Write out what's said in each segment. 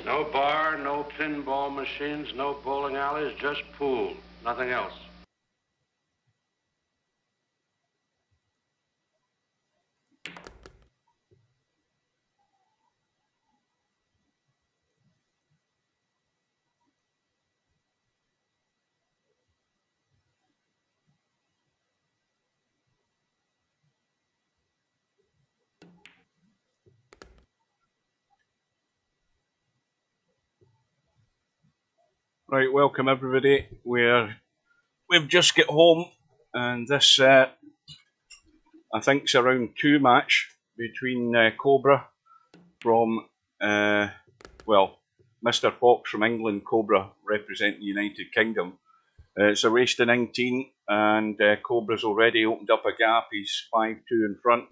No bar, no pinball machines, no bowling alleys, just pool. Nothing else. Right, welcome everybody. We've just got home, and this I think it's a round 2 match between Cobra from Mr. Fox from England, Cobra representing the United Kingdom. It's a race to 19, and Cobra's already opened up a gap. He's 5-2 in front.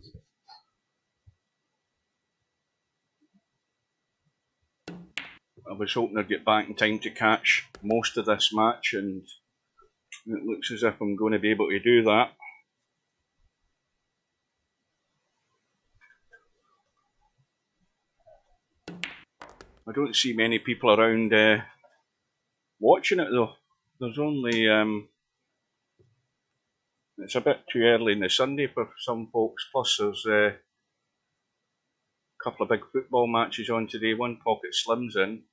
I was hoping I'd get back in time to catch most of this match, and it looks as if I'm going to be able to do that. I don't see many people around watching it though. There's only it's a bit too early in the Sunday for some folks. Plus, there's a couple of big football matches on today. One Pocket Slim's in.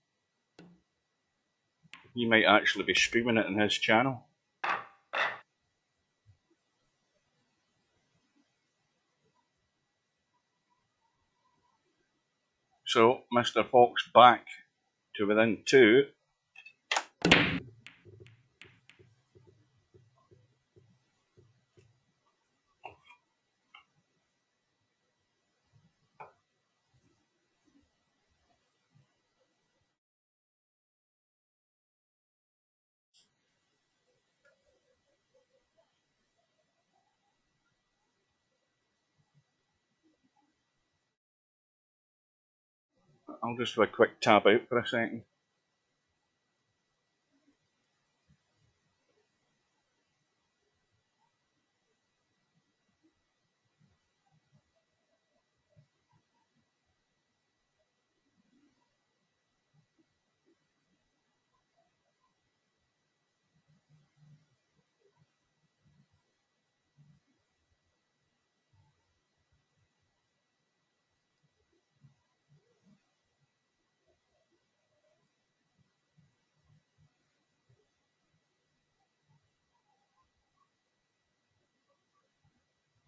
He might actually be streaming it on his channel. So, Mr. Fox back to within 2. I'll just have a quick tab out for a second.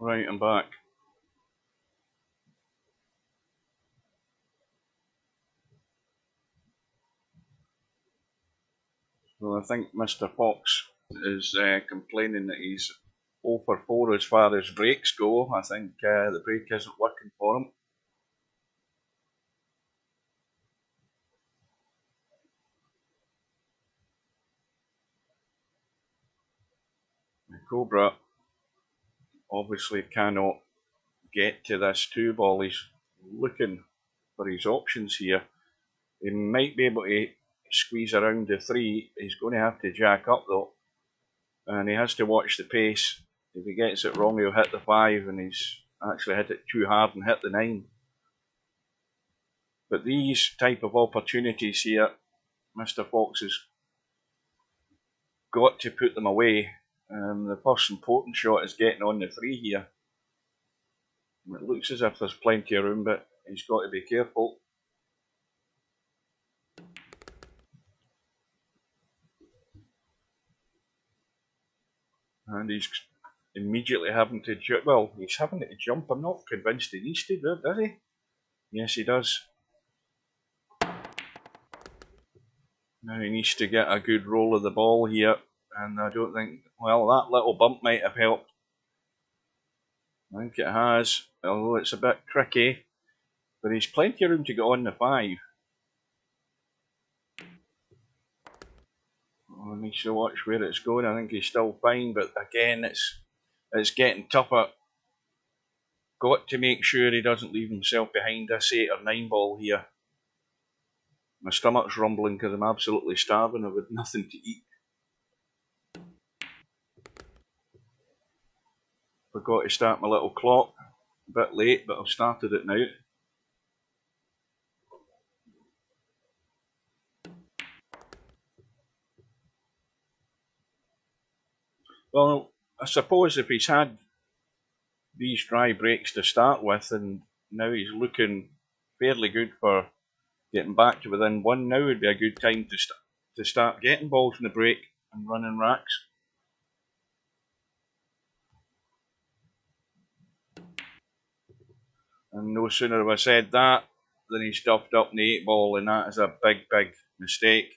Right, I'm back. So I think Mr. Fox is complaining that he's 0 for 4 as far as breaks go. I think the break isn't working for him. Cobra obviously cannot get to this 2 ball. He's looking for his options here. He might be able to squeeze around the 3. He's going to have to jack up though, and he has to watch the pace. If he gets it wrong, he'll hit the 5, and he's actually hit it too hard and hit the 9. But these type of opportunities here, Mr. Fox has got to put them away. The first important shot is getting on the 3 here. It looks as if there's plenty of room, but he's got to be careful. And he's immediately having to jump. Well, he's having to jump. I'm not convinced he needs to do it, does he? Yes, he does. Now he needs to get a good roll of the ball here, and I don't think, well, that little bump might have helped. I think it has, although it's a bit tricky, but he's plenty of room to get on the 5. I need to watch where it's going. I think he's still fine, but again, it's getting tougher. Got to make sure he doesn't leave himself behind this 8 or 9 ball here. My stomach's rumbling because I'm absolutely starving. I've had nothing to eat. Forgot to start my little clock. A bit late, but I've started it now. Well, I suppose if he's had these dry breaks to start with, and now he's looking fairly good for getting back to within one, now would be a good time to start getting balls in the break and running racks. And no sooner have I said that than he stuffed up in the 8-ball, and that is a big, big mistake.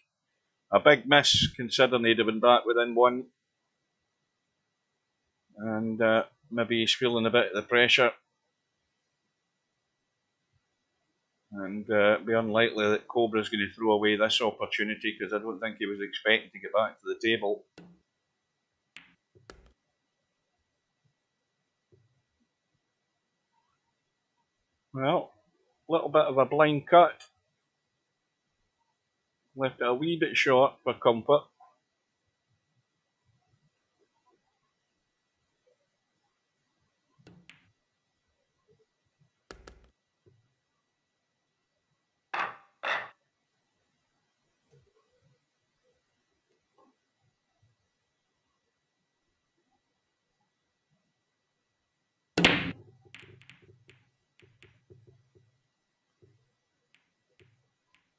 A big miss, considering he'd have been back within one. And maybe he's feeling a bit of the pressure. And it'd be unlikely that Cobra's going to throw away this opportunity, because I don't think he was expecting to get back to the table. Well, a little bit of a blind cut. Left it a wee bit short for comfort.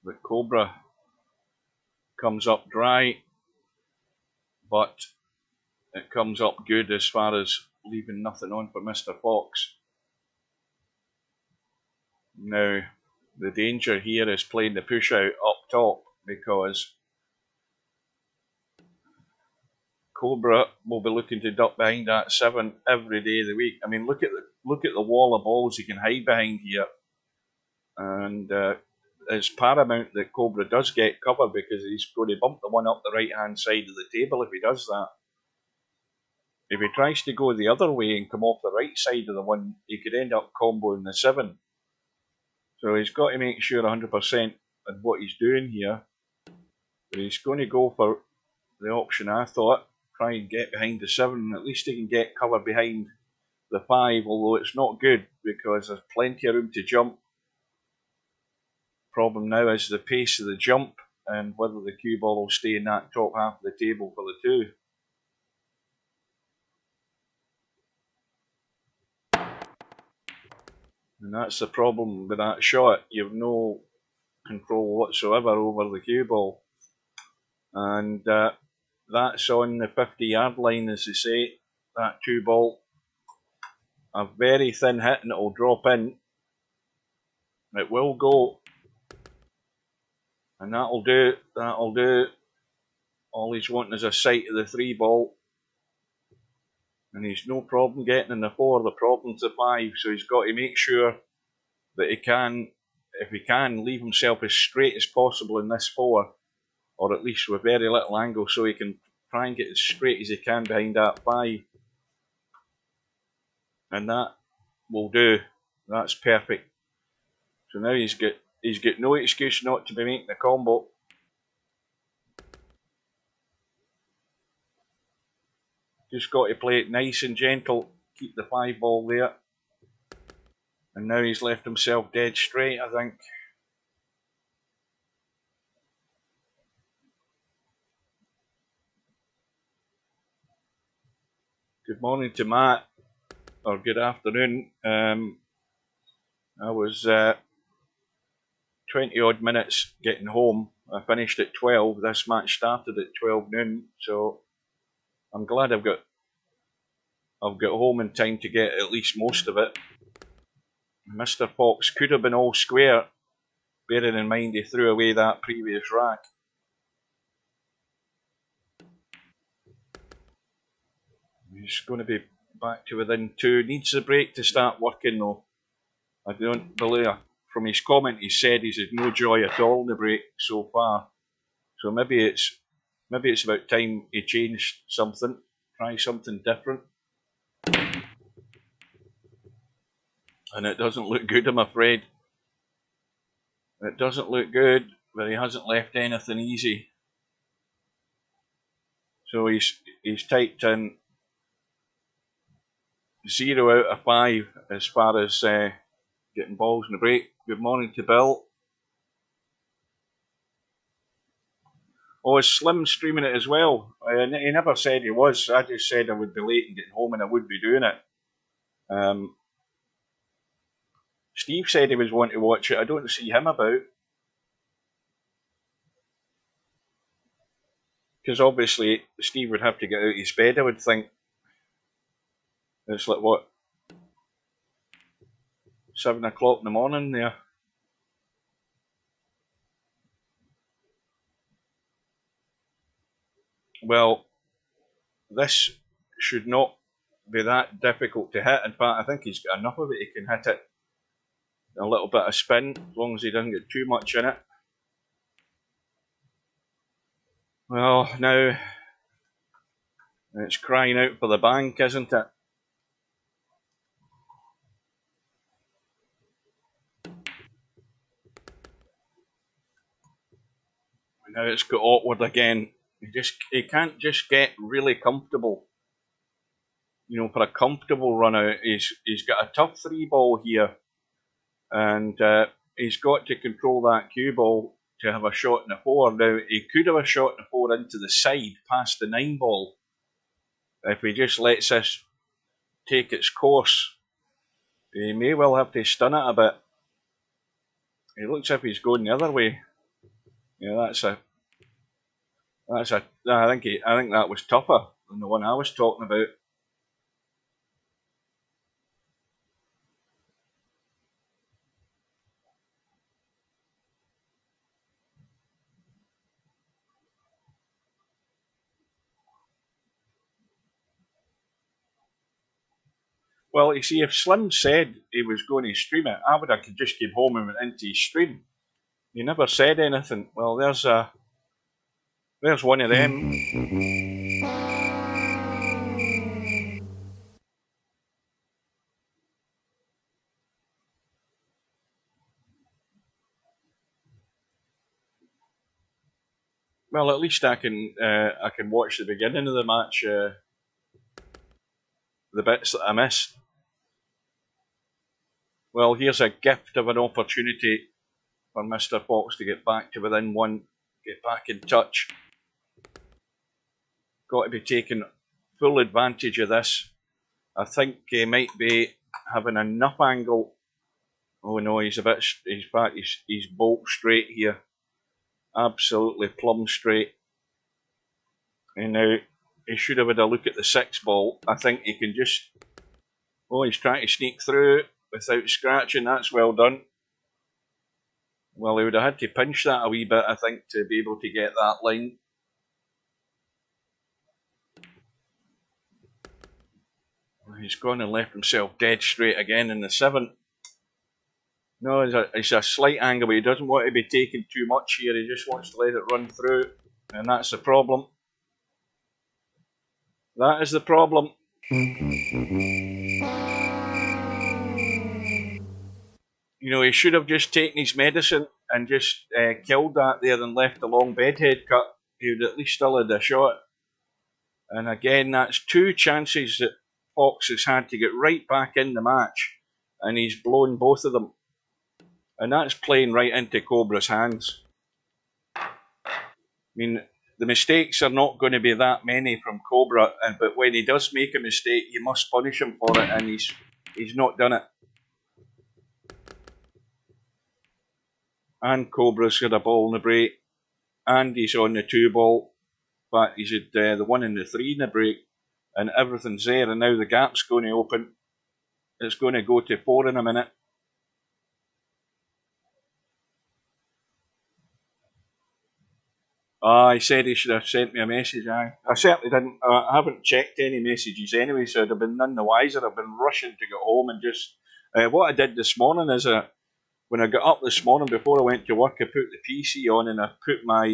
But Cobra comes up dry, but it comes up good as far as leaving nothing on for Mr. Fox. Now, the danger here is playing the push out up top, because Cobra will be looking to duck behind that 7 every day of the week. I mean, look at the wall of balls he can hide behind here, and it's paramount that Cobra does get cover, because he's going to bump the one up the right hand side of the table if he does that. If he tries to go the other way and come off the right side of the one, he could end up comboing the 7. So he's got to make sure 100% of what he's doing here. But he's going to go for the option I thought, try and get behind the 7. At least he can get cover behind the 5, although it's not good because there's plenty of room to jump. Problem now is the pace of the jump and whether the cue ball will stay in that top half of the table for the 2. And that's the problem with that shot. You've no control whatsoever over the cue ball. And that's on the 50-yard line, as they say, that 2 ball. A very thin hit and it'll drop in. It will go. And that'll do. All he's wanting is a sight of the 3 ball. And he's no problem getting in the 4. The problem's the 5. So he's got to make sure that he can, if he can, leave himself as straight as possible in this 4. Or at least with very little angle, so he can try and get as straight as he can behind that 5. And that will do. That's perfect. So now he's got no excuse not to be making the combo. Just got to play it nice and gentle, keep the 5 ball there. And now he's left himself dead straight, I think. Good morning to Matt, or good afternoon. I was 20 odd minutes getting home. I finished at 12. This match started at 12 noon, so I'm glad I've got home in time to get at least most of it. Mr. Fox could have been all square, bearing in mind he threw away that previous rack. He's going to be back to within 2. Needs a break to start working though. I don't believe, from his comment he said he's had no joy at all in the break so far. So maybe it's about time he changed something, try something different. And it doesn't look good, I'm afraid. It doesn't look good, but he hasn't left anything easy. So he's typed in 0 out of 5 as far as getting balls in the break. Good morning to Bill. Oh, is Slim streaming it as well? He never said he was. I just said I would be late in getting home and I would be doing it. Steve said he was wanting to watch it. I don't see him about. Because obviously Steve would have to get out of his bed, I would think. It's like, what, 7 o'clock in the morning there? Well, this should not be that difficult to hit. In fact, I think he's got enough of it. He can hit it a little bit of spin, as long as he doesn't get too much in it. Well, now it's crying out for the bank, isn't it? Now it's got awkward again. He can't just get really comfortable. You know, for a comfortable run out, he's got a tough 3-ball here, and he's got to control that cue ball to have a shot in the 4. Now, he could have a shot in the 4 into the side past the 9-ball if he just lets this take its course. He may well have to stun it a bit. He looks as if he's going the other way. Yeah, I think that was tougher than the one I was talking about. Well, you see, if Slim said he was going to stream it, I would have just came home and went into his stream. He never said anything. Well, there's one of them. Well, at least I can watch the beginning of the match, the bits that I missed. Well, here's a gift of an opportunity for Mr. Fox to get back to within 1, get back in touch. Got to be taking full advantage of this. I think he might be having enough angle. Oh no, he's bolt straight here. Absolutely plumb straight. And now he should have had a look at the 6-ball. I think he can just... Oh, he's trying to sneak through without scratching. That's well done. Well, he would have had to pinch that a wee bit, I think, to be able to get that line. He's gone and left himself dead straight again in the 7. No, it's a slight angle, but he doesn't want to be taking too much here. He just wants to let it run through, and that's the problem. That is the problem. You know, he should have just taken his medicine and just killed that there and left the long bedhead cut. He would at least still had a shot. And again, that's 2 chances that Fox has had to get right back in the match, and he's blown both of them. And that's playing right into Cobra's hands. I mean, the mistakes are not going to be that many from Cobra, but when he does make a mistake, you must punish him for it, and he's not done it. And Cobra's got a ball in the break, and he's on the 2-ball, but he's at the 1 and the 3 in the break, and everything's there, and now the gap's going to open. It's going to go to 4 in a minute. He said he should have sent me a message. I certainly didn't. I haven't checked any messages anyway, so I'd have been none the wiser. I've been rushing to get home and just... what I did this morning is, when I got up this morning before I went to work, I put the PC on and I put my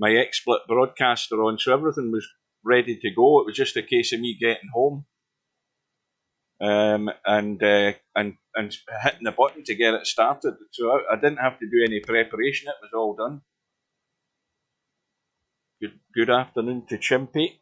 XSplit broadcaster on, so everything was ready to go. It was just a case of me getting home and hitting the button to get it started. So I didn't have to do any preparation. It was all done. Good afternoon to Chimpy.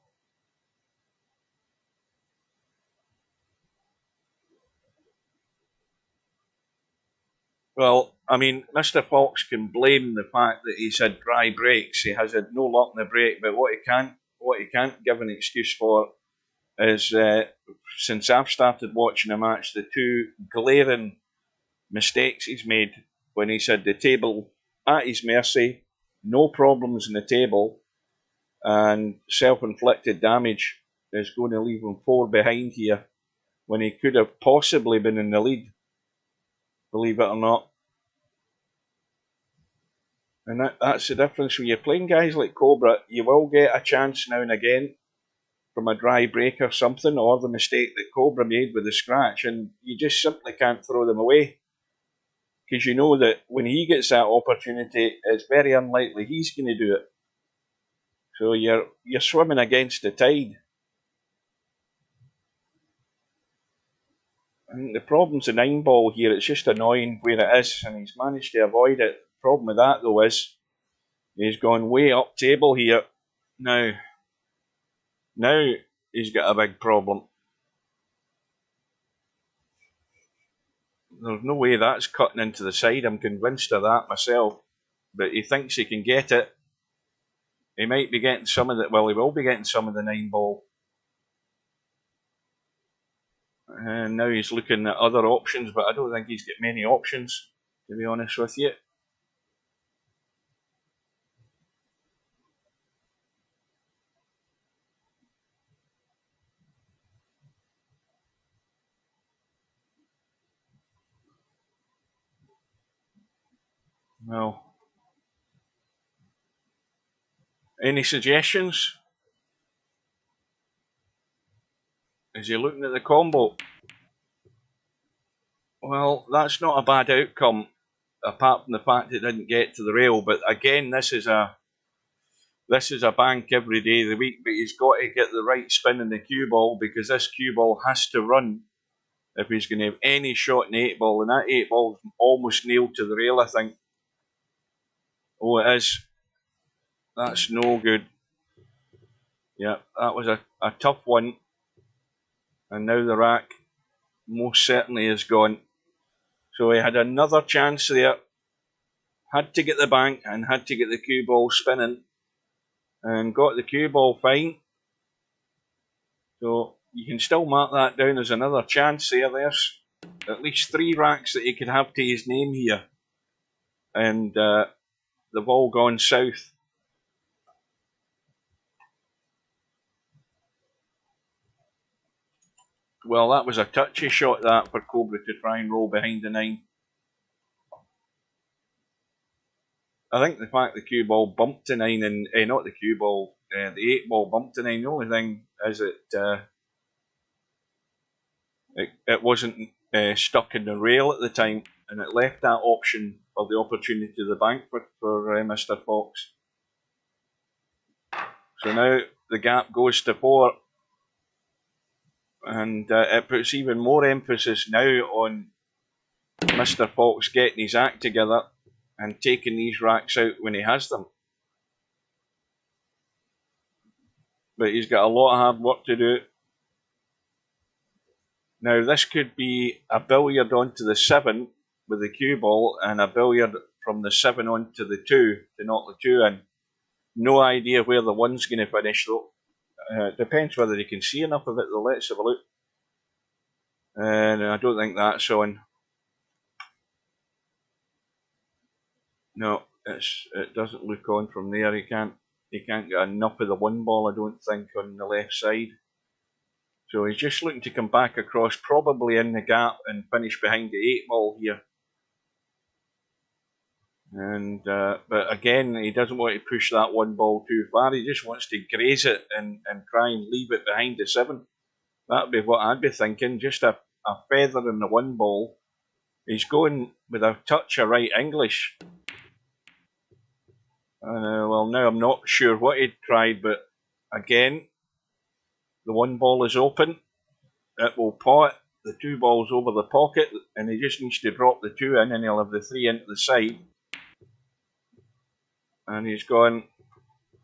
Well, I mean, Mr. Fox can blame the fact that he's had dry breaks. He has had no luck in the break, but what he can't give an excuse for is since I've started watching the match, the two glaring mistakes he's made when he's had the table at his mercy, no problems in the table, and self-inflicted damage is going to leave him 4 behind here when he could have possibly been in the lead, believe it or not. And that's the difference. When you're playing guys like Cobra, you will get a chance now and again from a dry break or something, or the mistake that Cobra made with the scratch, and you just simply can't throw them away. Because you know that when he gets that opportunity, it's very unlikely he's going to do it. So you're swimming against the tide. And the problem's the 9-ball here. It's just annoying where it is, and he's managed to avoid it. The problem with that, though, is he's gone way up table here. Now he's got a big problem. There's no way that's cutting into the side. I'm convinced of that myself. But he thinks he can get it. He might be getting some of the... Well, he will be getting some of the 9-ball. And now he's looking at other options, but I don't think he's got many options, to be honest with you. Well, any suggestions? Is he looking at the combo? Well, that's not a bad outcome, apart from the fact it didn't get to the rail. But again, this is a bank every day of the week. But he's got to get the right spin in the cue ball, because this cue ball has to run if he's going to have any shot in the 8-ball. And that 8-ball is almost nailed to the rail, I think. Oh, it is. That's no good. Yeah, that was a tough one. And now the rack most certainly is gone. So he had another chance there. Had to get the bank and had to get the cue ball spinning. And got the cue ball fine. So you can still mark that down as another chance there. There's at least 3 racks that he could have to his name here. And they've all gone south. Well, that was a touchy shot, that, for Cobra to try and roll behind the 9. I think the fact the cue ball bumped the 9, and not the cue ball, the 8-ball bumped the 9. The only thing is it wasn't stuck in the rail at the time, and it left that option for the opportunity to the bank for Mr. Fox. So now the gap goes to 4, and it puts even more emphasis now on Mr. Fox getting his act together and taking these racks out when he has them. But he's got a lot of hard work to do. Now this could be a billiard onto the 7 with the cue ball, and a billiard from the 7 onto the 2 to knock the 2 in. No idea where the 1's going to finish though. It depends whether he can see enough of it though. Let's have a look. And I don't think that's on. No, it doesn't look on from there. He can't get enough of the 1 ball, I don't think, on the left side. So he's just looking to come back across, probably in the gap, and finish behind the 8-ball here. And but again, he doesn't want to push that 1 ball too far. He just wants to graze it and try and leave it behind the 7. That'd be what I'd be thinking. Just a feather in the 1 ball. He's going with a touch of right English. Well, now I'm not sure what he'd tried, but again, the 1 ball is open. It will pot the 2 balls over the pocket, and he just needs to drop the 2 in, and he'll have the 3 into the side. And he's gone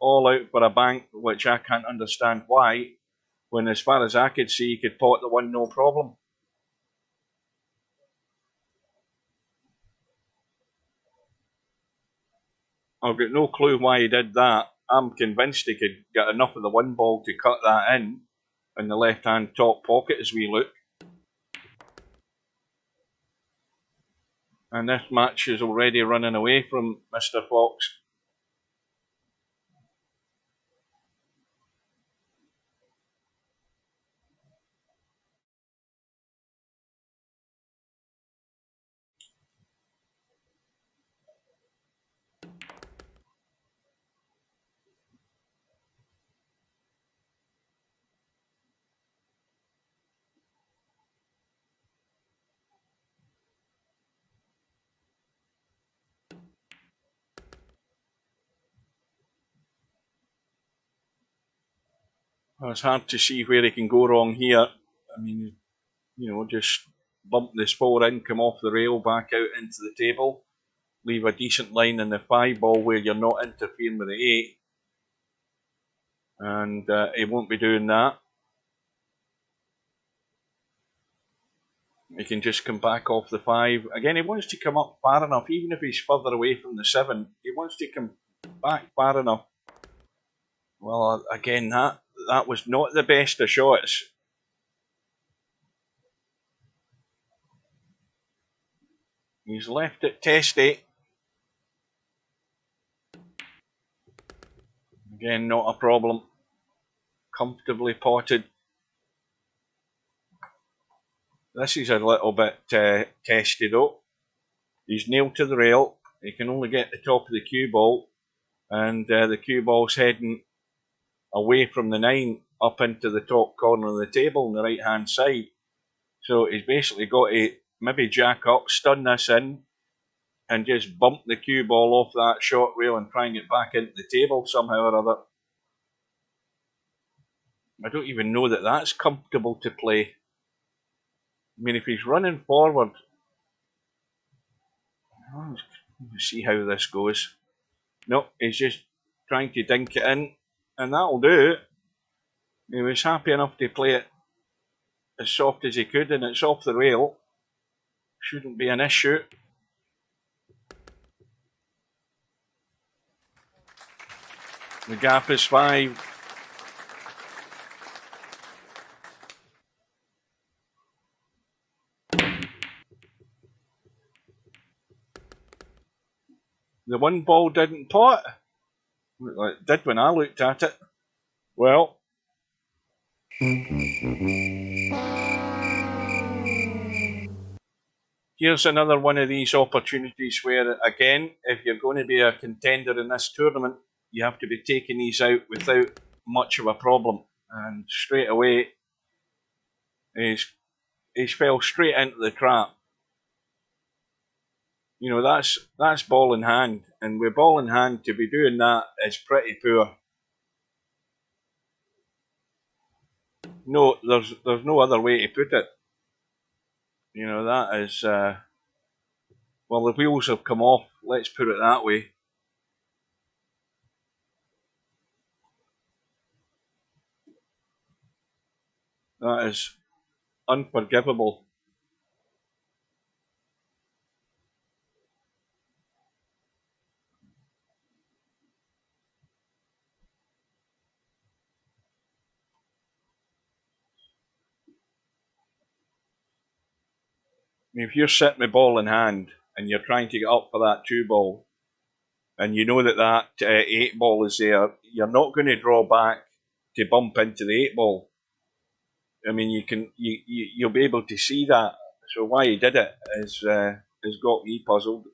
all out for a bank, which I can't understand why, when as far as I could see, he could pot the 1 no problem. I've got no clue why he did that. I'm convinced he could get enough of the one ball to cut that in the left-hand top pocket as we look. And this match is already running away from Mr. Fox. It's hard to see where he can go wrong here. I mean, you know, just bump this 4 in, come off the rail, back out into the table, leave a decent line in the 5 ball where you're not interfering with the 8. And he won't be doing that. He can just come back off the 5. Again, he wants to come up far enough, even if he's further away from the 7. He wants to come back far enough. Well, again, that was not the best of shots. He's left it testy. Again, not a problem. Comfortably potted. This is a little bit testy though. He's nailed to the rail. He can only get the top of the cue ball, and the cue ball's heading away from the 9 up into the top corner of the table on the right hand side. So he's basically got to maybe jack up, stun this in, and just bump the cue ball off that short rail and try and get back into the table somehow or other. I don't even know that that's comfortable to play. I mean, if he's running forward, let's see how this goes. No, he's just trying to dink it in, and that'll do. He was happy enough to play it as soft as he could, and it's off the rail. Shouldn't be an issue. The gap is 5. The one ball didn't pot. It did when I looked at it. Well, here's another one of these opportunities where, again, if you're going to be a contender in this tournament, you have to be taking these out without much of a problem. And straight away, he's fell straight into the trap. You know, that's ball in hand, and with ball in hand, to be doing that is pretty poor. No, there's no other way to put it. You know, that is well, the wheels have come off. Let's put it that way. That is unforgivable. I mean, if you're sitting with ball in hand and you're trying to get up for that 2 ball, and you know that 8 ball is there, you're not going to draw back to bump into the 8 ball. I mean, you'll be able to see that. So why he did it has got me puzzled.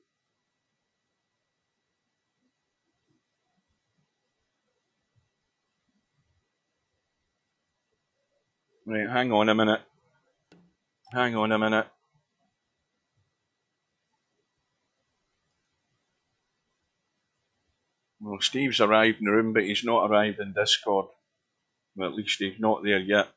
Right, hang on a minute. Hang on a minute. Well, Steve's arrived in the room, but he's not arrived in Discord. Well, at least he's not there yet.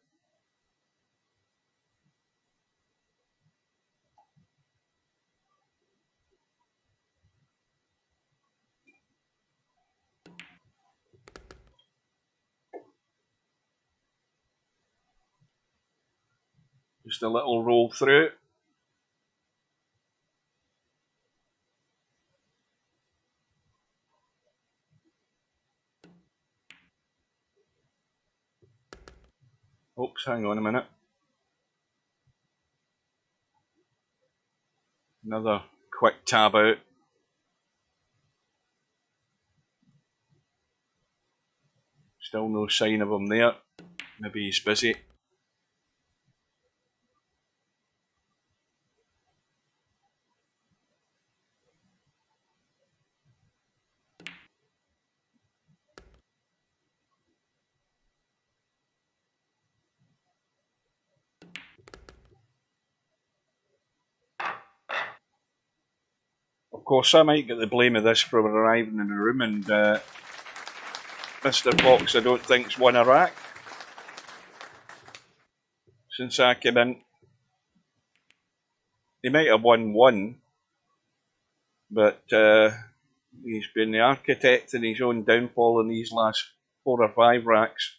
Just a little roll through. Oops, hang on a minute. Another quick tab out. Still no sign of him there. Maybe he's busy. Of course, I might get the blame of this for arriving in the room, and Mr. Fox, I don't think's won a rack since I came in. He might have won one, but he's been the architect in his own downfall in these last 4 or 5 racks.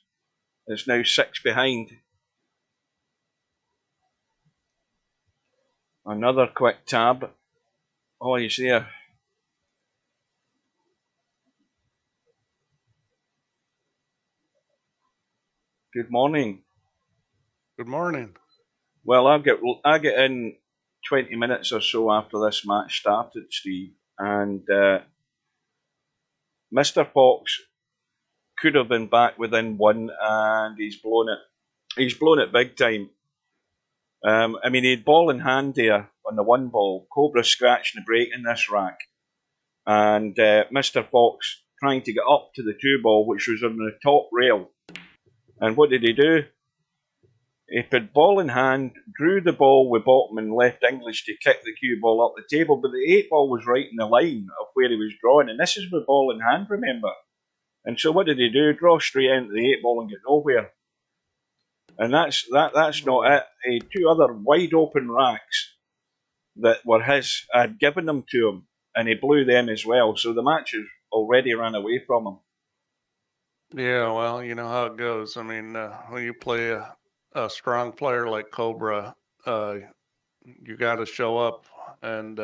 It's now 6 behind. Another quick tab. Oh, he's there. Good morning. Good morning. Well, I get in 20 minutes or so after this match started, Steve, and Mr. Fox could have been back within 1, and he's blown it. He's blown it big time. I mean, he had ball in hand there on the 1 ball. Cobra scratching the break in this rack, and Mr. Fox trying to get up to the 2 ball, which was on the top rail. And what did he do? He put ball in hand, drew the ball with bottom and left English to kick the cue ball up the table, but the 8 ball was right in the line of where he was drawing, and this is with ball in hand, remember? And so what did he do? Draw straight into the 8 ball and get nowhere. And that's not it. He had 2 other wide open racks that were his. I'd given them to him, and he blew them as well. So the match has already ran away from him. Yeah, well, you know how it goes. I mean, when you play a strong player like Cobra, you got to show up, and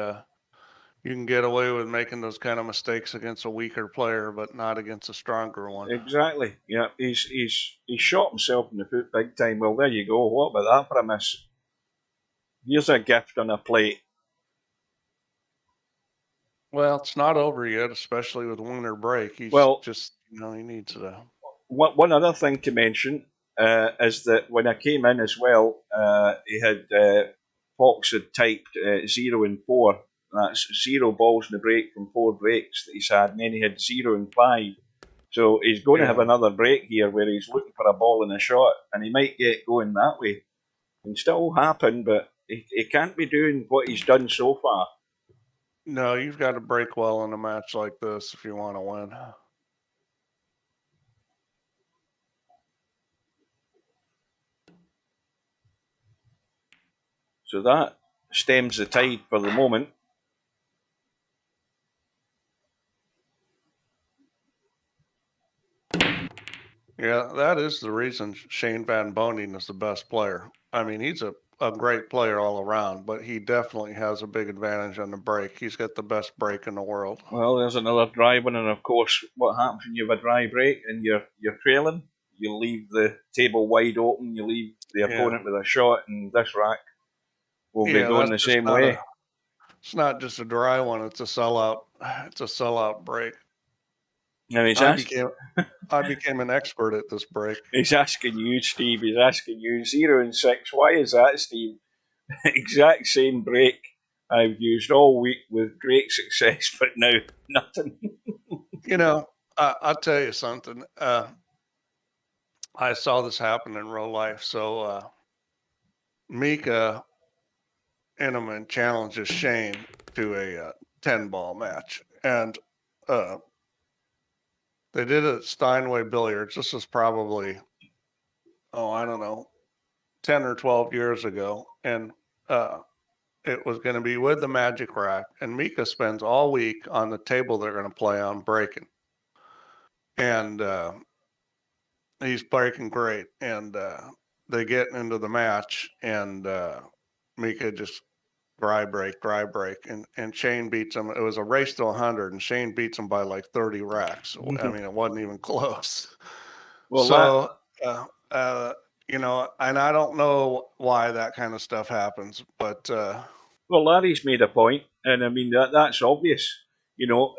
you can get away with making those kind of mistakes against a weaker player, but not against a stronger one. Exactly. Yeah, he's shot himself in the foot big time. Well, there you go. What about that for a miss? Here's a gift on a plate. Well, it's not over yet, especially with winter break. He's just, he needs to. One other thing to mention is that when I came in as well, he had Fox had typed 0 and 4. That's 0 balls in the break from 4 breaks that he's had, and then he had 0 and 5. So he's going to have another break here where he's looking for a ball and a shot, and he might get going that way. Can still happen, but he can't be doing what he's done so far. No, you've got to break well in a match like this if you want to win. So that stems the tide for the moment. Yeah, that is the reason Shane Van Boning is the best player. I mean, he's a great player all around, but he definitely has a big advantage on the break. He's got the best break in the world. Well, there's another dry one, and of course, what happens when you have a dry break and you're trailing? You leave the table wide open, you leave the opponent with a shot, and this rack will be going the same way. It's not just a dry one; it's a sellout. It's a sellout break. Now I became an expert at this break. He's asking you, Steve. He's asking you 0 and 6. Why is that, Steve? Exact same break I've used all week with great success, but now nothing. I'll tell you something. I saw this happen in real life. So Mika Inneman challenges Shane to a 10-ball match, and they did it at Steinway Billiards. This was probably, I don't know, 10 or 12 years ago. And it was going to be with the Magic Rack. And Mika spends all week on the table they're going to play on breaking. And he's breaking great. And they get into the match, and Mika just dry break. And Shane beats him. It was a race to 100, and Shane beats him by like 30 racks. I mean, it wasn't even close. Well, so you know, and I don't know why that kind of stuff happens, but Well, Larry's made a point, and I mean that's obvious. You know,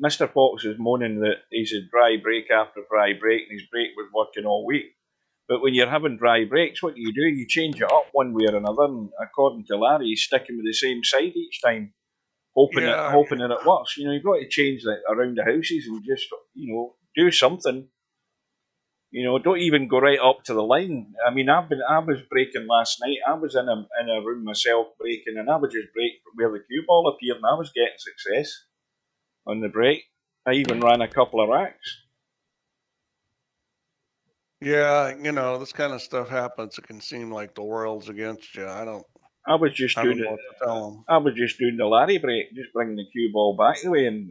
Mr. Fox is moaning that he's a dry break after dry break, and his brake was working all week. But when you're having dry brakes, what do? You change it up one way or another, and according to Larry, he's sticking with the same side each time, hoping yeah, that it works. You know, you've got to change that around the houses and just, you know, do something. You know, don't even go right up to the line. I mean, I was braking last night. I was in a room myself braking, and I would just brake where the cue ball appeared, and I was getting success on the brake. I even ran a couple of racks. yeah, you know, this kind of stuff happens. It can seem like the world's against you. I was just I don't doing know it. what to tell them. I was just doing the Larry break, just bringing the cue ball back the way, and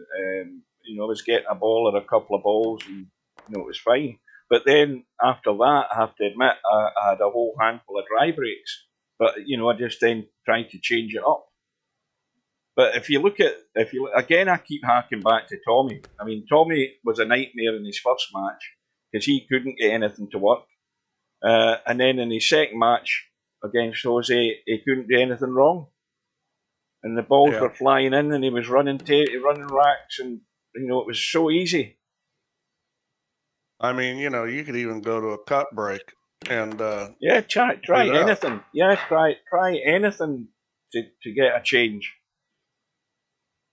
you know, I was getting a ball or a couple of balls, and you know, it was fine. But then after that, I have to admit, I had a whole handful of dry breaks. But you know, I just then tried to change it up. But if you again, I keep harking back to Tommy. I mean, Tommy was a nightmare in his first match because he couldn't get anything to work, and then in his second match against Jose, he couldn't do anything wrong, and the balls Yeah, were flying in, and he was running racks, and you know, it was so easy. I mean, you know, you could even go to a cut break and Yeah, do try that. anything. Yeah, try anything to get a change.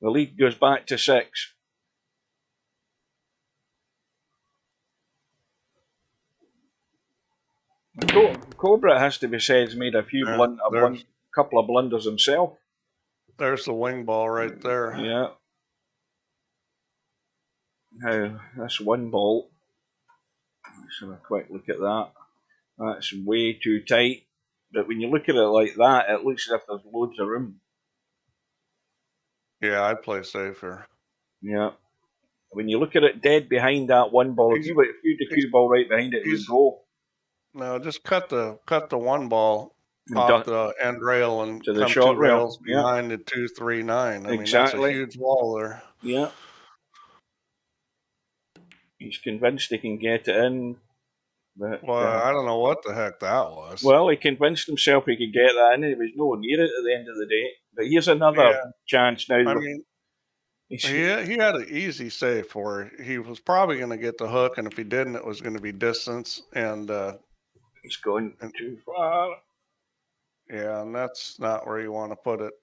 The league goes back to 6. Cobra, has to be said, has made a few Yeah, couple of blunders himself. there's the wing ball right there. Yeah. Now this one ball. Let's have a quick look at that. That's way too tight. But when you look at it like that, it looks as if there's loads of room. Yeah, I'd play safer. Yeah. When you look at it dead behind that one ball, He's if you the he's cue ball right behind it, it would he's go. no, just cut the one ball And off the end rail and to the come 2 short rail. rails Yeah, behind the 239. I mean, that's a exactly. huge wall there. Yeah. He's convinced he can get it in. But, Well, I don't know what the heck that was. well, he convinced himself he could get that in. He was nowhere near it at the end of the day. But here's another Yeah, chance now. I mean, He's, he had an easy save for it. He was probably going to get the hook, and if he didn't, it was going to be distance. he's going And too far. yeah, and that's not where you want to put it.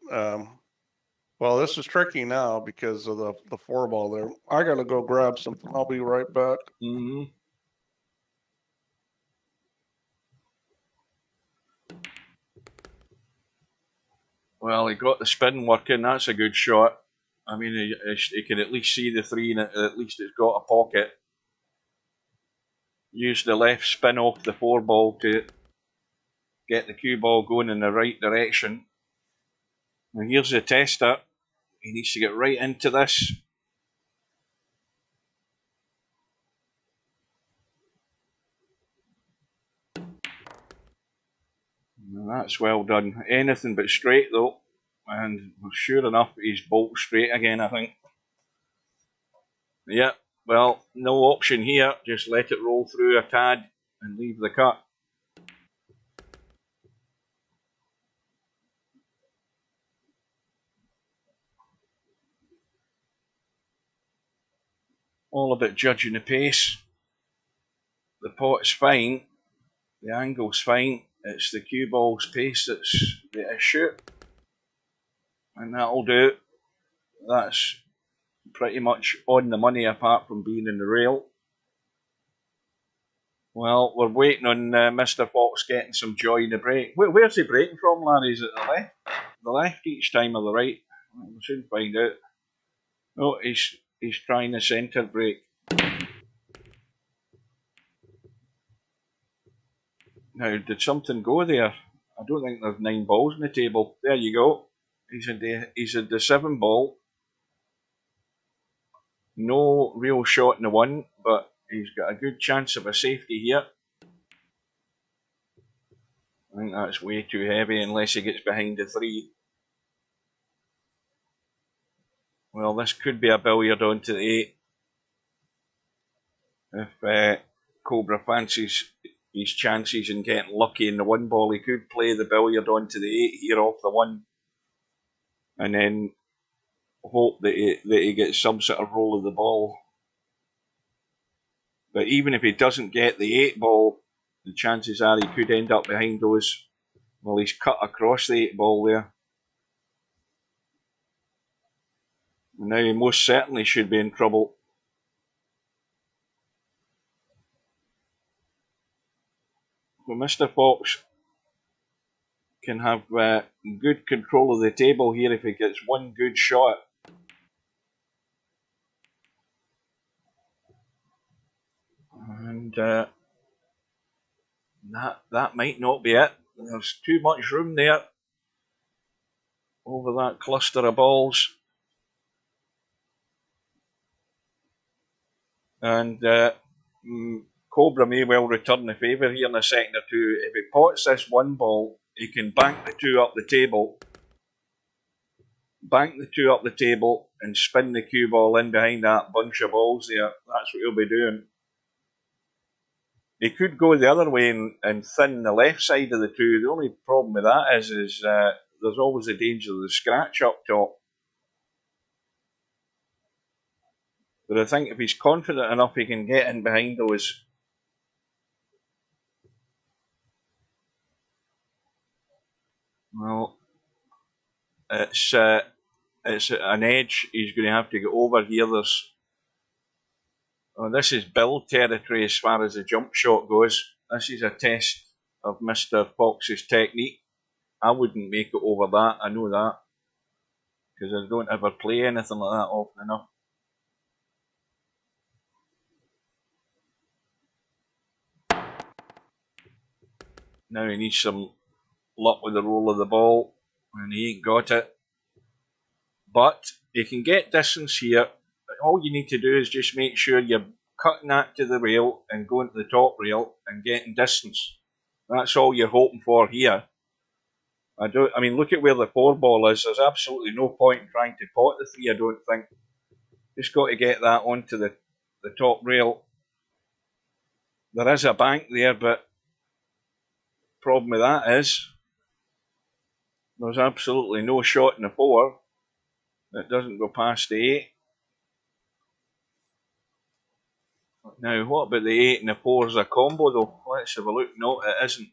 Well, this is tricky now because of the 4 ball there. I got to go grab something. I'll be right back. Mm-hmm. Well, he got the spin working. That's a good shot. I mean, he can at least see the 3, and at least it's got a pocket. Use the left spin off the 4 ball to get the cue ball going in the right direction. And here's the tester. He needs to get right into this. And that's well done. Anything but straight though. And sure enough, he's bolt straight again, I think. Yep. Well, no option here. Just let it roll through a tad and leave the cut. All about judging the pace. The pot's fine. The angle's fine. It's the cue ball's pace that's the issue. And that'll do it. That's pretty much on the money apart from being in the rail. Well, we're waiting on Mr. Fox getting some joy in the break. Where's he breaking from, Larry? Is it the left? The left each time or the right? We'll soon find out. No, he's trying the centre break. Now, did something go there? I don't think there's 9 balls on the table. There you go. He's at the 7 ball. No real shot in the 1, but he's got a good chance of a safety here. I think that's way too heavy unless he gets behind the 3. Well, this could be a billiard on to the 8. If Cobra fancies his chances in getting lucky in the 1 ball. He could play the billiard onto the 8 here off the 1, and then hope that he gets some sort of roll of the ball. But even if he doesn't get the 8 ball, the chances are he could end up behind those. Well, he's cut across the 8 ball there. And now he most certainly should be in trouble. Well, Mr. Fox can have good control of the table here if he gets one good shot. And that might not be it. There's too much room there over that cluster of balls. And Cobra may well return the favour here in a second or two. If he pots this 1 ball, he can bank the 2 up the table. Bank the 2 up the table and spin the cue ball in behind that bunch of balls there. That's what he'll be doing. He could go the other way and thin the left side of the 2. The only problem with that is there's always a danger of the scratch up top. But I think if he's confident enough, he can get in behind those. Well, it's an edge he's going to have to get over here. This is Bill territory as far as the jump shot goes. This is a test of Mr. Fox's technique. I wouldn't make it over that, I know that, because I don't ever play anything like that often enough. Now he needs some luck with the roll of the ball, and he ain't got it. But he can get distance here. All you need to do is just make sure you're cutting that to the rail and going to the top rail and getting distance. That's all you're hoping for here. I mean, look at where the 4 ball is. There's absolutely no point in trying to pot the 3, I don't think. Just got to get that onto the top rail. There is a bank there, but problem with that is there's absolutely no shot in the 4. It doesn't go past the 8. Now, what about the 8 and the 4 as a combo, though? Let's have a look. No, it isn't.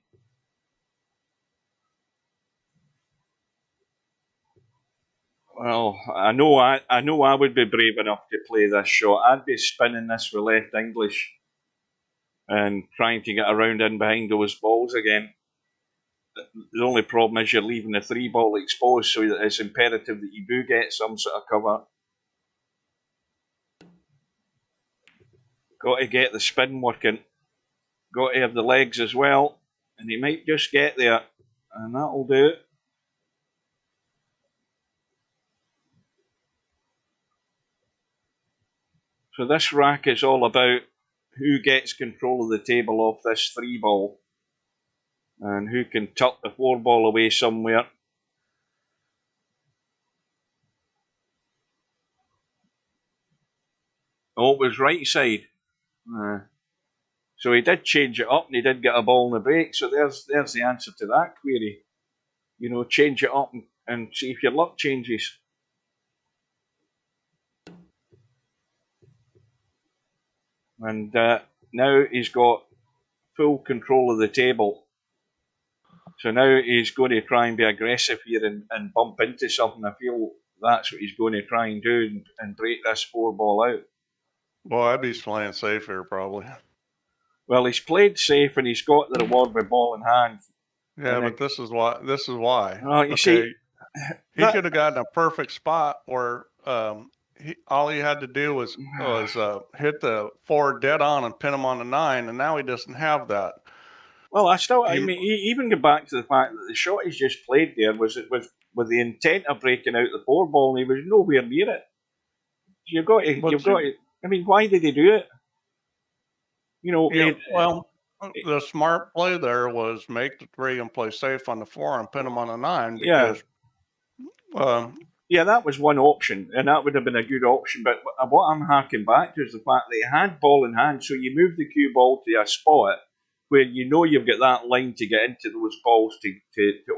Well, I know I would be brave enough to play this shot. I'd be spinning this with left English and trying to get around in behind those balls again. The only problem is you're leaving the 3 ball exposed, so that it's imperative that you do get some sort of cover. Got to get the spin working. Got to have the legs as well, and he might just get there, and that'll do it. So this rack is all about who gets control of the table off this 3 ball and who can tuck the 4 ball away somewhere. Oh, it was right side. So he did change it up and he did get a ball in the break. So there's the answer to that query. You know, change it up and see if your luck changes. And now he's got full control of the table. So now he's going to try and be aggressive here and bump into something. I feel that's what he's going to try and do and break this 4 ball out. Well, I'd be playing safe here, probably. Well, he's played safe and he's got the reward with ball in hand. Yeah, but this is why. Oh, you see, he could have gotten a perfect spot where all he had to do was hit the 4 dead on and pin him on the 9, and now he doesn't have that. Well, I mean, even go back to the fact that the shot he's just played there was with the intent of breaking out the 4 ball, and he was nowhere near it. You've got to. I mean, why did he do it? You know, the smart play there was make the 3 and play safe on the 4 and pin him on the 9 because. Yeah, that was one option, and that would have been a good option. But what I'm harking back to is the fact that he had ball in hand, so you move the cue ball to a spot where you know you've got that line to get into those balls to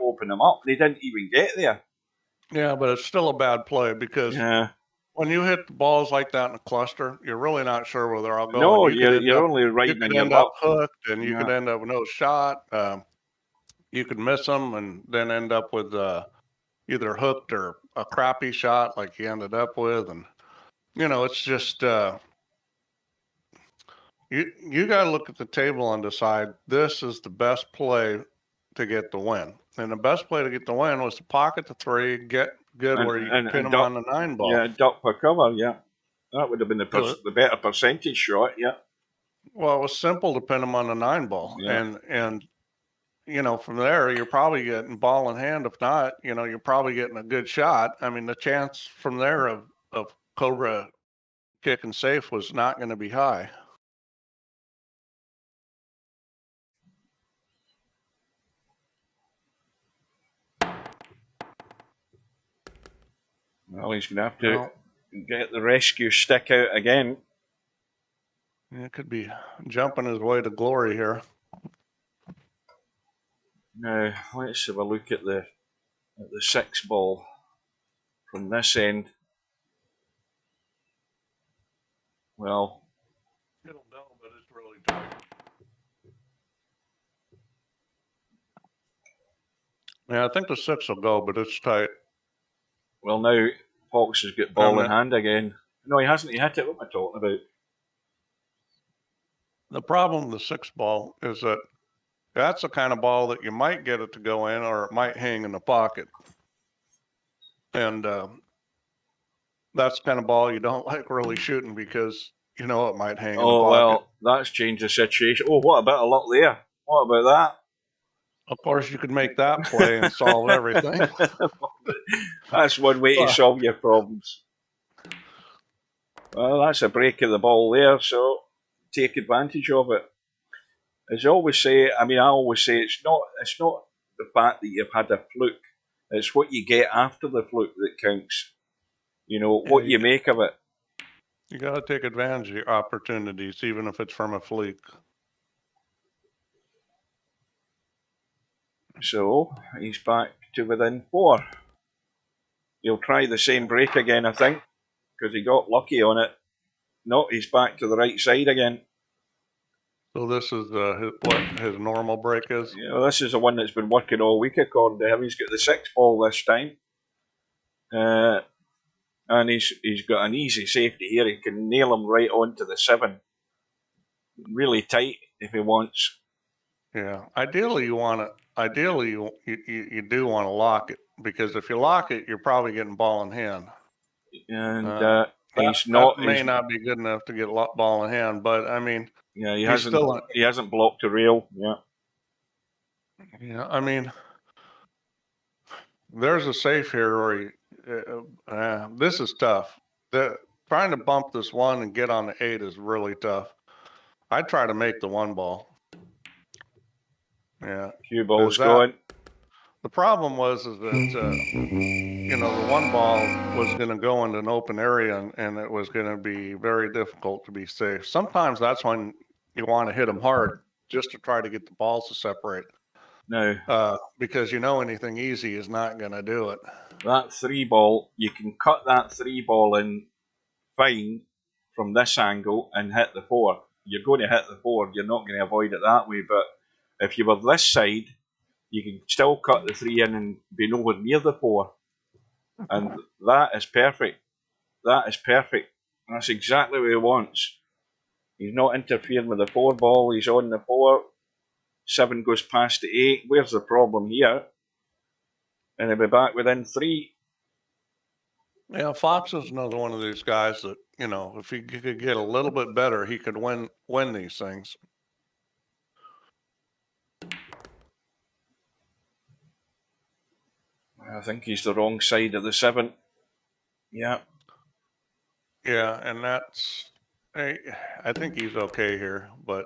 open them up. They didn't even get there. Yeah, but it's still a bad play because when you hit the balls like that in a cluster, you're really not sure where they're all going. No, you're only riding you on could your end up luck. hooked, and you could end up with no shot. You could miss them and then end up with either hooked or a crappy shot like you ended up with. And, it's just you got to look at the table and decide this is the best play to get the win. And the best play to get the win was to pocket the 3, get good where you can pin them on the 9 ball. Yeah, duck for cover, yeah. That would have been the better percentage shot, yeah. Well, it was simple to pin them on the 9 ball. Yeah. And from there, you're probably getting ball in hand. If not, you're probably getting a good shot. I mean, the chance from there of Cobra kicking safe was not going to be high. Well, he's going to have to get the rescue stick out again. It could be jumping his way to glory here. Now, let's have a look at the 6 ball from this end. Well, it'll go, but it's really tight. Yeah, I think the 6 will go, but it's tight. Well, now Fox has got ball in hand again. No, he hasn't. He hit it. What am I talking about? The problem with the 6 ball is that that's the kind of ball that you might get it to go in, or it might hang in the pocket. And that's the kind of ball you don't like really shooting because it might hang in the pocket. Well, that's changed the situation. Oh, what about a lot there? What about that? Of course, you could make that play and solve everything. That's one way to solve your problems. Well, that's a break of the ball there, so take advantage of it. As I always say, it's not the fact that you've had a fluke. It's what you get after the fluke that counts. What you make of it. You got to take advantage of your opportunities, even if it's from a fluke. So he's back to within 4. He'll try the same break again, I think, because he got lucky on it. No, he's back to the right side again. So this is what his normal break is? Yeah, this is the one that's been working all week, according to him. He's got the 6 ball this time. And he's got an easy safety here. He can nail him right onto the 7. Really tight if he wants. Yeah, ideally you want to. Ideally, you do want to lock it, because if you lock it, you're probably getting ball in hand. And he's not. That may not be good enough to get ball in hand, but I mean, yeah, he hasn't blocked a rail. Yeah. Yeah, I mean, there's a safe here where this is tough. Trying to bump this 1 and get on the 8 is really tough. I'd try to make the 1 ball. Yeah. Cue ball's going. The problem is that the 1 ball was going to go into an open area, and it was going to be very difficult to be safe. Sometimes that's when you want to hit them hard just to try to get the balls to separate. No. Because anything easy is not going to do it. That 3 ball, you can cut that 3 ball in fine from this angle and hit the 4. You're going to hit the 4. You're not going to avoid it that way, but if you were this side, you can still cut the 3 in and be nowhere near the 4. And that is perfect. That is perfect. That's exactly what he wants. He's not interfering with the 4 ball. He's on the 4. 7 goes past the 8. Where's the problem here? And he'll be back within 3. Yeah, Fox is another one of these guys that, if he could get a little bit better, he could win these things. I think he's the wrong side of the 7. Yeah. Yeah, and I think he's okay here, but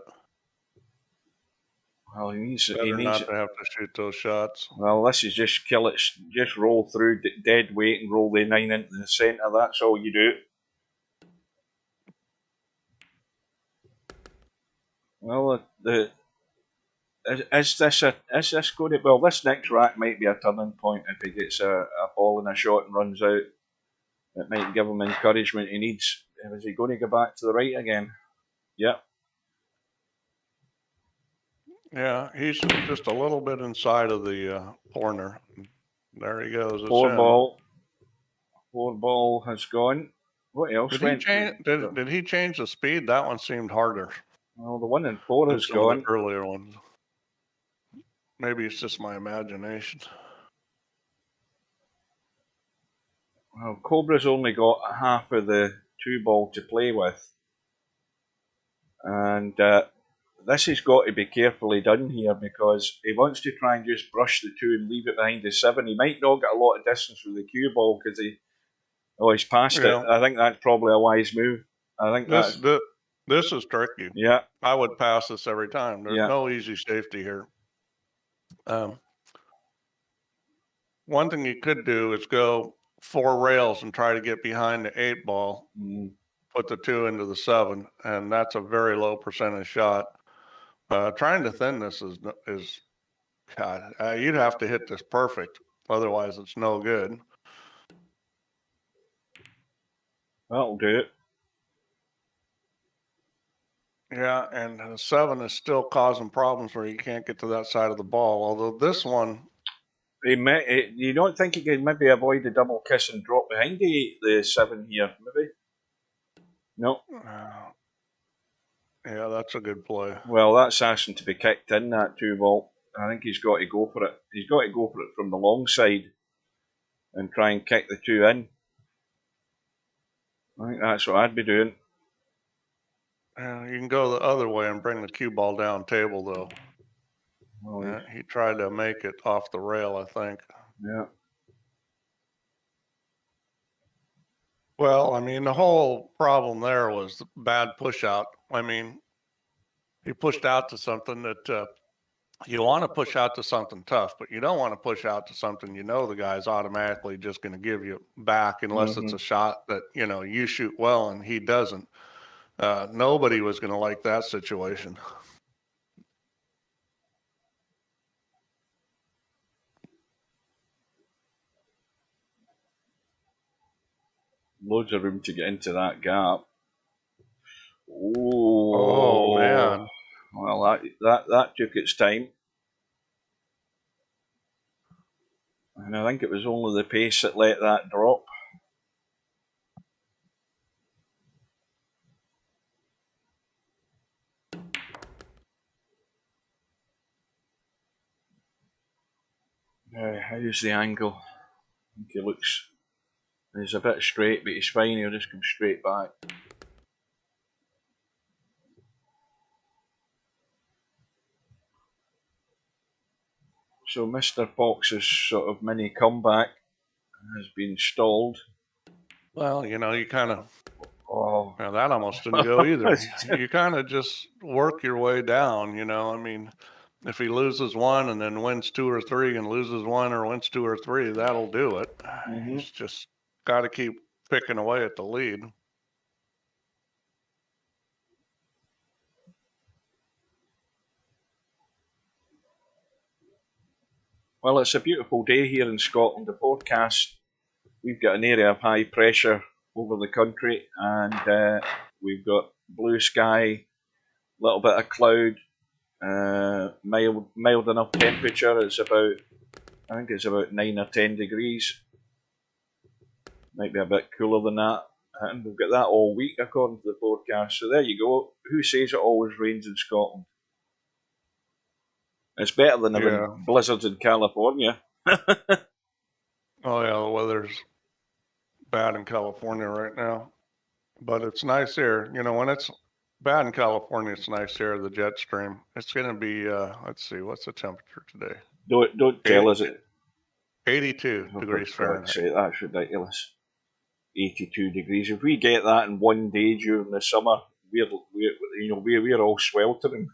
well, he needs not to have to shoot those shots. Well, this is just kill it, just roll through dead weight and roll the 9 into the centre. That's all you do. Well, is this going to? Well, this next rack might be a turning point if he gets a ball and a shot and runs out. It might give him encouragement he needs. Is he going to go back to the right again? Yep. Yeah, he's just a little bit inside of the corner. There he goes. It's Four in. ball has gone. What else Did he change? Did he change the speed? That one seemed harder. Well, the 1 and 4 than has some of gone. the earlier ones. Maybe it's just my imagination. Well, Cobra's only got half of the 2 ball to play with. And this has got to be carefully done here because he wants to try and just brush the 2 and leave it behind the 7. He might not get a lot of distance with the cue ball because he's passed it. I think that's probably a wise move. I think this is tricky. Yeah. I would pass this every time. There's no easy safety here. One thing you could do is go 4 rails and try to get behind the 8 ball, put the 2 into the 7, and that's a very low percentage shot. Trying to thin this is God, you'd have to hit this perfect, otherwise it's no good. That'll do it. Yeah, and the 7 is still causing problems where you can't get to that side of the ball. Although this one, you don't think he could maybe avoid the double kiss and drop behind the 7 here, maybe? No. Yeah, that's a good play. Well, that's asking to be kicked in, that 2 ball. I think he's got to go for it. He's got to go for it from the long side and try and kick the 2 in. I think that's what I'd be doing. You can go the other way and bring the cue ball down table, though. Well, he tried to make it off the rail, I think. Yeah. Well, I mean, the whole problem there was the bad push out. I mean, he pushed out to something that you want to push out to something tough, but you don't want to push out to something you know the guy's automatically just going to give you back unless it's a shot that, you shoot well and he doesn't. Nobody was going to like that situation. Loads of room to get into that gap. Oh man. Well, that took its time. And I think it was only the pace that let that drop. How's the angle? I think he looks... He's a bit straight, but he's fine. He'll just come straight back. So Mr. Fox's sort of mini comeback has been stalled. Well, you kind of... Oh, well, that almost didn't go either. You kind of just work your way down, I mean, if he loses 1 and then wins 2 or 3 and loses 1 or wins 2 or 3, that'll do it. He's just got to keep picking away at the lead. Well, it's a beautiful day here in Scotland. The forecast, we've got an area of high pressure over the country, and we've got blue sky, a little bit of cloud, mild enough temperature. I think it's about 9 or 10 degrees. Might be a bit cooler than that. And we've got that all week according to the forecast. So there you go. Who says it always rains in Scotland? It's better than having blizzards in California. Oh yeah, the weather's bad in California right now. But it's nice here. When it's bad in California, it's nice here, the jet stream. It's going to be, let's see, what's the temperature today? Don't tell us it. 82 degrees Fahrenheit. That's ridiculous. 82 degrees. If we get that in one day during the summer, we're all sweltering.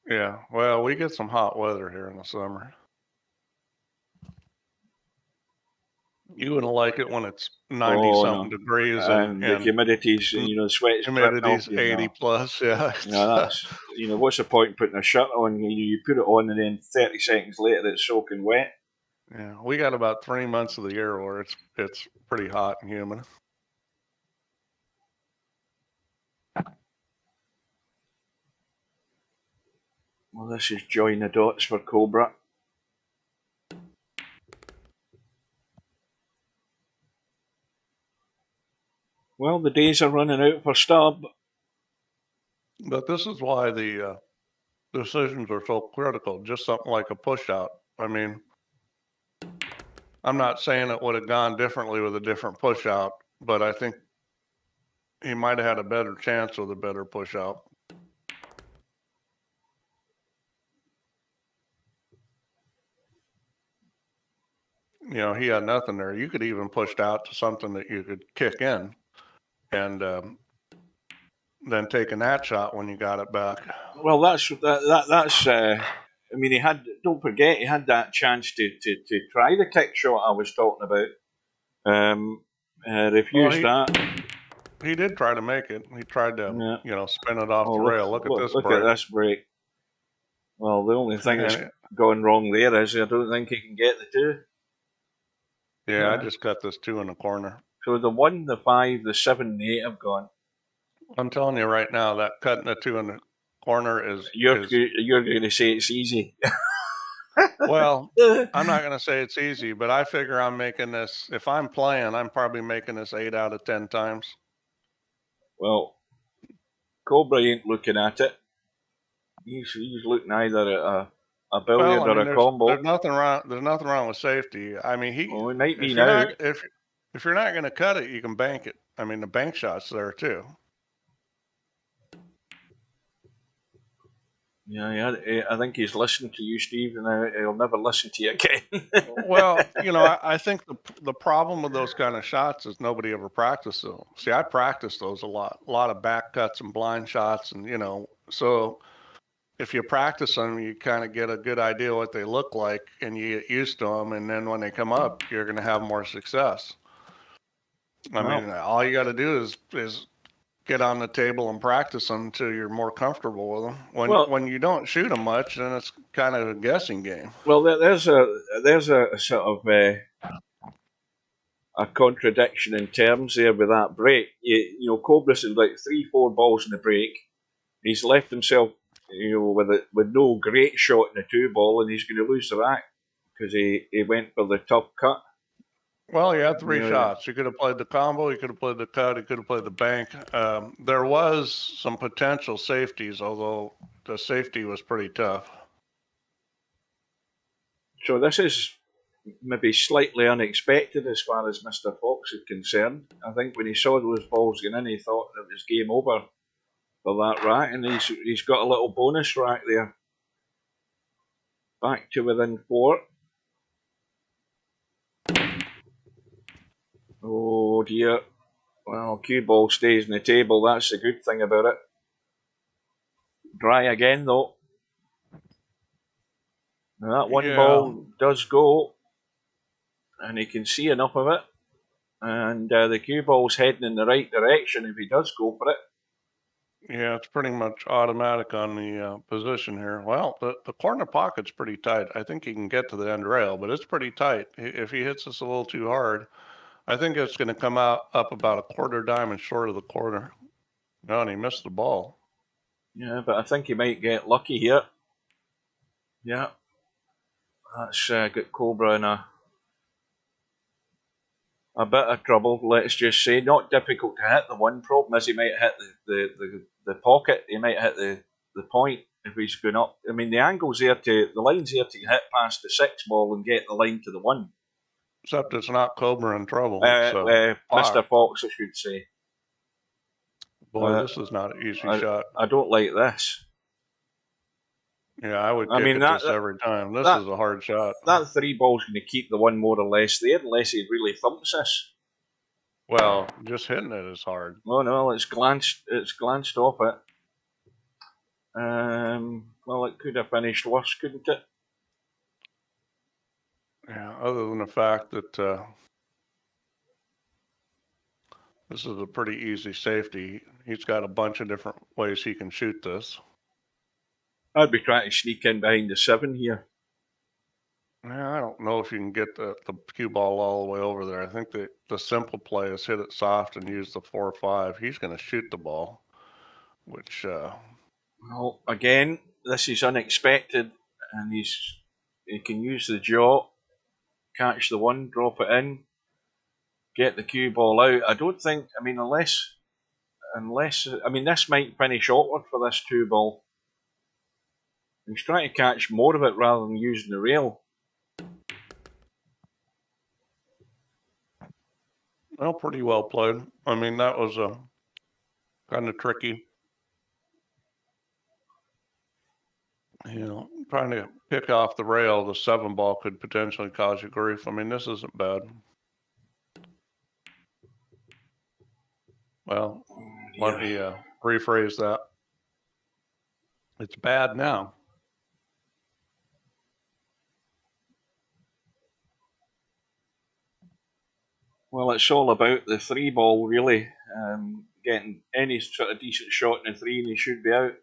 Yeah, well, we get some hot weather here in the summer. You wouldn't like it when it's 90 Oh something no, degrees and the and humidity's, you know, the sweat's dripping off humidity's you 80 now. plus. Yeah. You know, that's, you know, what's the point in putting a shirt on? You put it on and then 30 seconds later it's soaking wet. Yeah, we got about 3 months of the year where it's pretty hot and humid. Well, this is join the dots for Cobra. Well, the days are running out for Stubb. But this is why the decisions are so critical. Just something like a push out. I mean, I'm not saying it would have gone differently with a different push out, but I think he might have had a better chance with a better push out. You know, he had nothing there. You could even pushed out to something that you could kick in and then taking that shot when you got it back. Well, that's. I mean, he had. Don't forget, he had that chance to try the kick shot I was talking about. Refused that. He did try to make it. He tried to, Yeah. you know, spin it off Oh, the rail. Look at this look break. at this break. Well, the only thing that's And gone wrong there is I don't think he can get the two. yeah, I just cut this 2 in the corner. So the 1, the 5, the 7, and the 8 have gone. I'm telling you right now, that cutting the 2 in the corner is You're going to say it's easy. well, I'm not going to say it's easy, but I figure I'm making this. If I'm playing, I'm probably making this 8 out of 10 times. Well, Cobra ain't looking at it. He's looking either at a billiard or a combo. There's nothing wrong. There's nothing wrong with safety. I mean, Well, it might be if now. if you're not going to cut it, you can bank it. I mean, the bank shot's there too. Yeah, I think he's listened to you, Steve, and he'll never listen to you again. Well, you know, I think the problem with those kind of shots is nobody ever practiced them. See, I practice those a lot of back cuts and blind shots, and you know, so if you practice them, you kind of get a good idea what they look like, and you get used to them, and then when they come up, you're going to have more success. I mean, all you got to do is get on the table and practice them until you're more comfortable with them. When you don't shoot them much, then it's kind of a guessing game. Well, there's a sort of a contradiction in terms there with that break. You know, Cobra's had like 3-4 balls in the break. He's left himself, you know, with no great shot in the 2 ball, and he's going to lose the rack because he went for the tough cut. Well, you had 3 shots. You could have played the combo, you could have played the cut, you could have played the bank. There was some potential safeties, although the safety was pretty tough. So this is maybe slightly unexpected as far as Mr. Fox is concerned. I think when he saw those balls going in, he thought it was game over for that rack, and he's got a little bonus rack there. Back to within 4. Oh dear. Well, cue ball stays on the table. That's the good thing about it. Dry again though. Now that 1 ball does go, and he can see enough of it. And the cue ball's heading in the right direction if he does go for it. Yeah, it's pretty much automatic on the position here. Well, the corner pocket's pretty tight. I think he can get to the end rail, but it's pretty tight. If he hits us a little too hard, I think it's going to come out up about a quarter diamond short of the corner. No, and he missed the ball. Yeah, but I think he might get lucky here. Yeah, that's got Cobra in a bit of trouble, let's just say. Not difficult to hit. The one problem is he might hit the pocket. He might hit the point if he's going up. I mean, the line's there to hit past the 6 ball and get the line to the 1. Except it's not Cobra in trouble. Mr. Fox, I should say. Boy, this is not an easy shot. I don't like this. Yeah, I would kick this every time. This is a hard shot. That 3 ball's going to keep the 1 more or less there unless he really thumps this. Well, just hitting it is hard. Oh no, it's glanced off it. Well, it could have finished worse, couldn't it? Yeah, other than the fact that This is a pretty easy safety. He's got a bunch of different ways he can shoot this. I'd be trying to sneak in behind the 7 here. Yeah, I don't know if you can get the cue ball all the way over there. I think the simple play is hit it soft and use the 4-5. He's going to shoot the ball, which Well, again, this is unexpected, and he can use the jaw, catch the 1, drop it in, get the cue ball out. I don't think. I mean, unless I mean, this might finish awkward for this 2 ball. He's trying to catch more of it rather than using the rail. well, pretty well played. I mean, that was a kind of tricky. Trying to pick off the rail, the 7 ball could potentially cause you grief. I mean, this isn't bad. Well, let me rephrase that. It's bad now. Well, it's all about the 3 ball, really. Getting any sort of decent shot in the 3 and he should be out.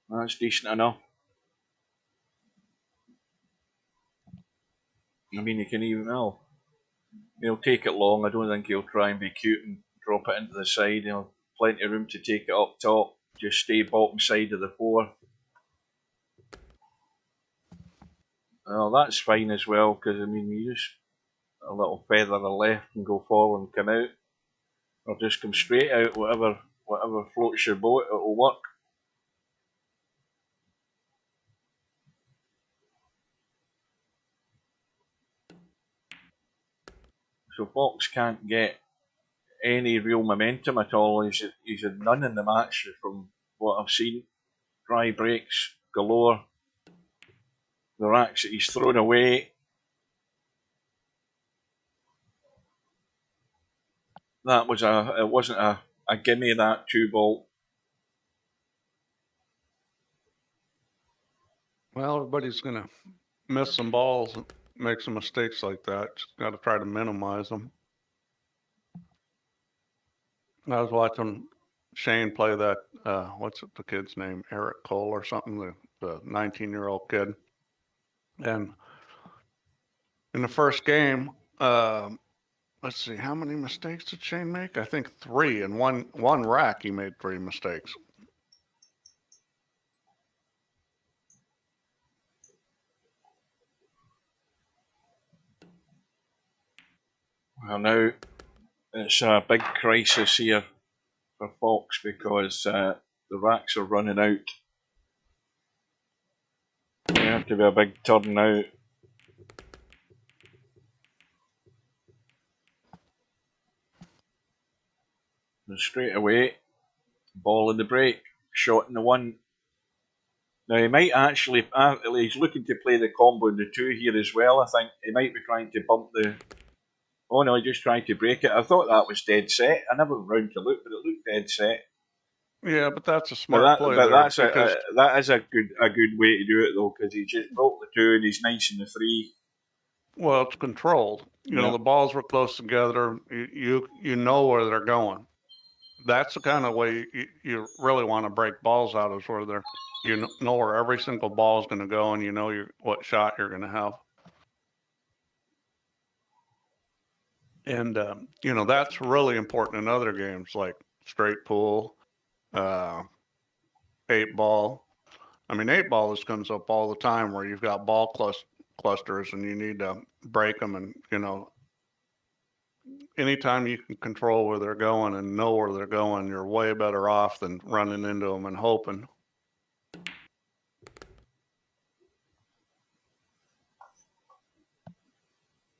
That's decent enough. I mean, he can even, well, he'll take it long. I don't think he'll try and be cute and drop it into the side. He'll have plenty of room to take it up top. Just stay bottom side of the 4. Well, that's fine as well, because, I mean, you just a little feather to the left and go forward and come out. Or just come straight out, whatever floats your boat, it'll work. So Fox can't get any real momentum at all. He's had none in the match from what I've seen. Dry breaks galore. The racks that he's thrown away. That was it wasn't a gimme, that 2 ball. Well, everybody's going to miss some balls and make some mistakes like that. Just got to try to minimize them. I was watching Shane play that, what's the kid's name? Eric Cole or something, the 19-year-old kid. And in the first game, let's see, how many mistakes did Shane make? I think 3. In one rack, he made 3 mistakes. Well, now it's a big crisis here for Fox because the racks are running out. They have to be a big turn now. And straight away, ball in the break, shot in the 1. Now he might actually, he's looking to play the combo in the 2 here as well. I think he might be trying to bump the. Oh no, he just trying to break it. I thought that was dead set. I never went round to look, but it looked dead set. Yeah, but that's a smart play there. That is a good way to do it though, because he just broke the 2 and he's nice in the 3. Well, it's controlled. You know, the balls were close together. You know where they're going. That's the kind of way you really want to break balls out, is where you know where every single ball is going to go, and you know what shot you're going to have. And you know, that's really important in other games like straight pool, 8-ball. I mean, 8-ball comes up all the time where you've got ball clusters and you need to break them. And, you know, anytime you can control where they're going and know where they're going, you're way better off than running into them and hoping.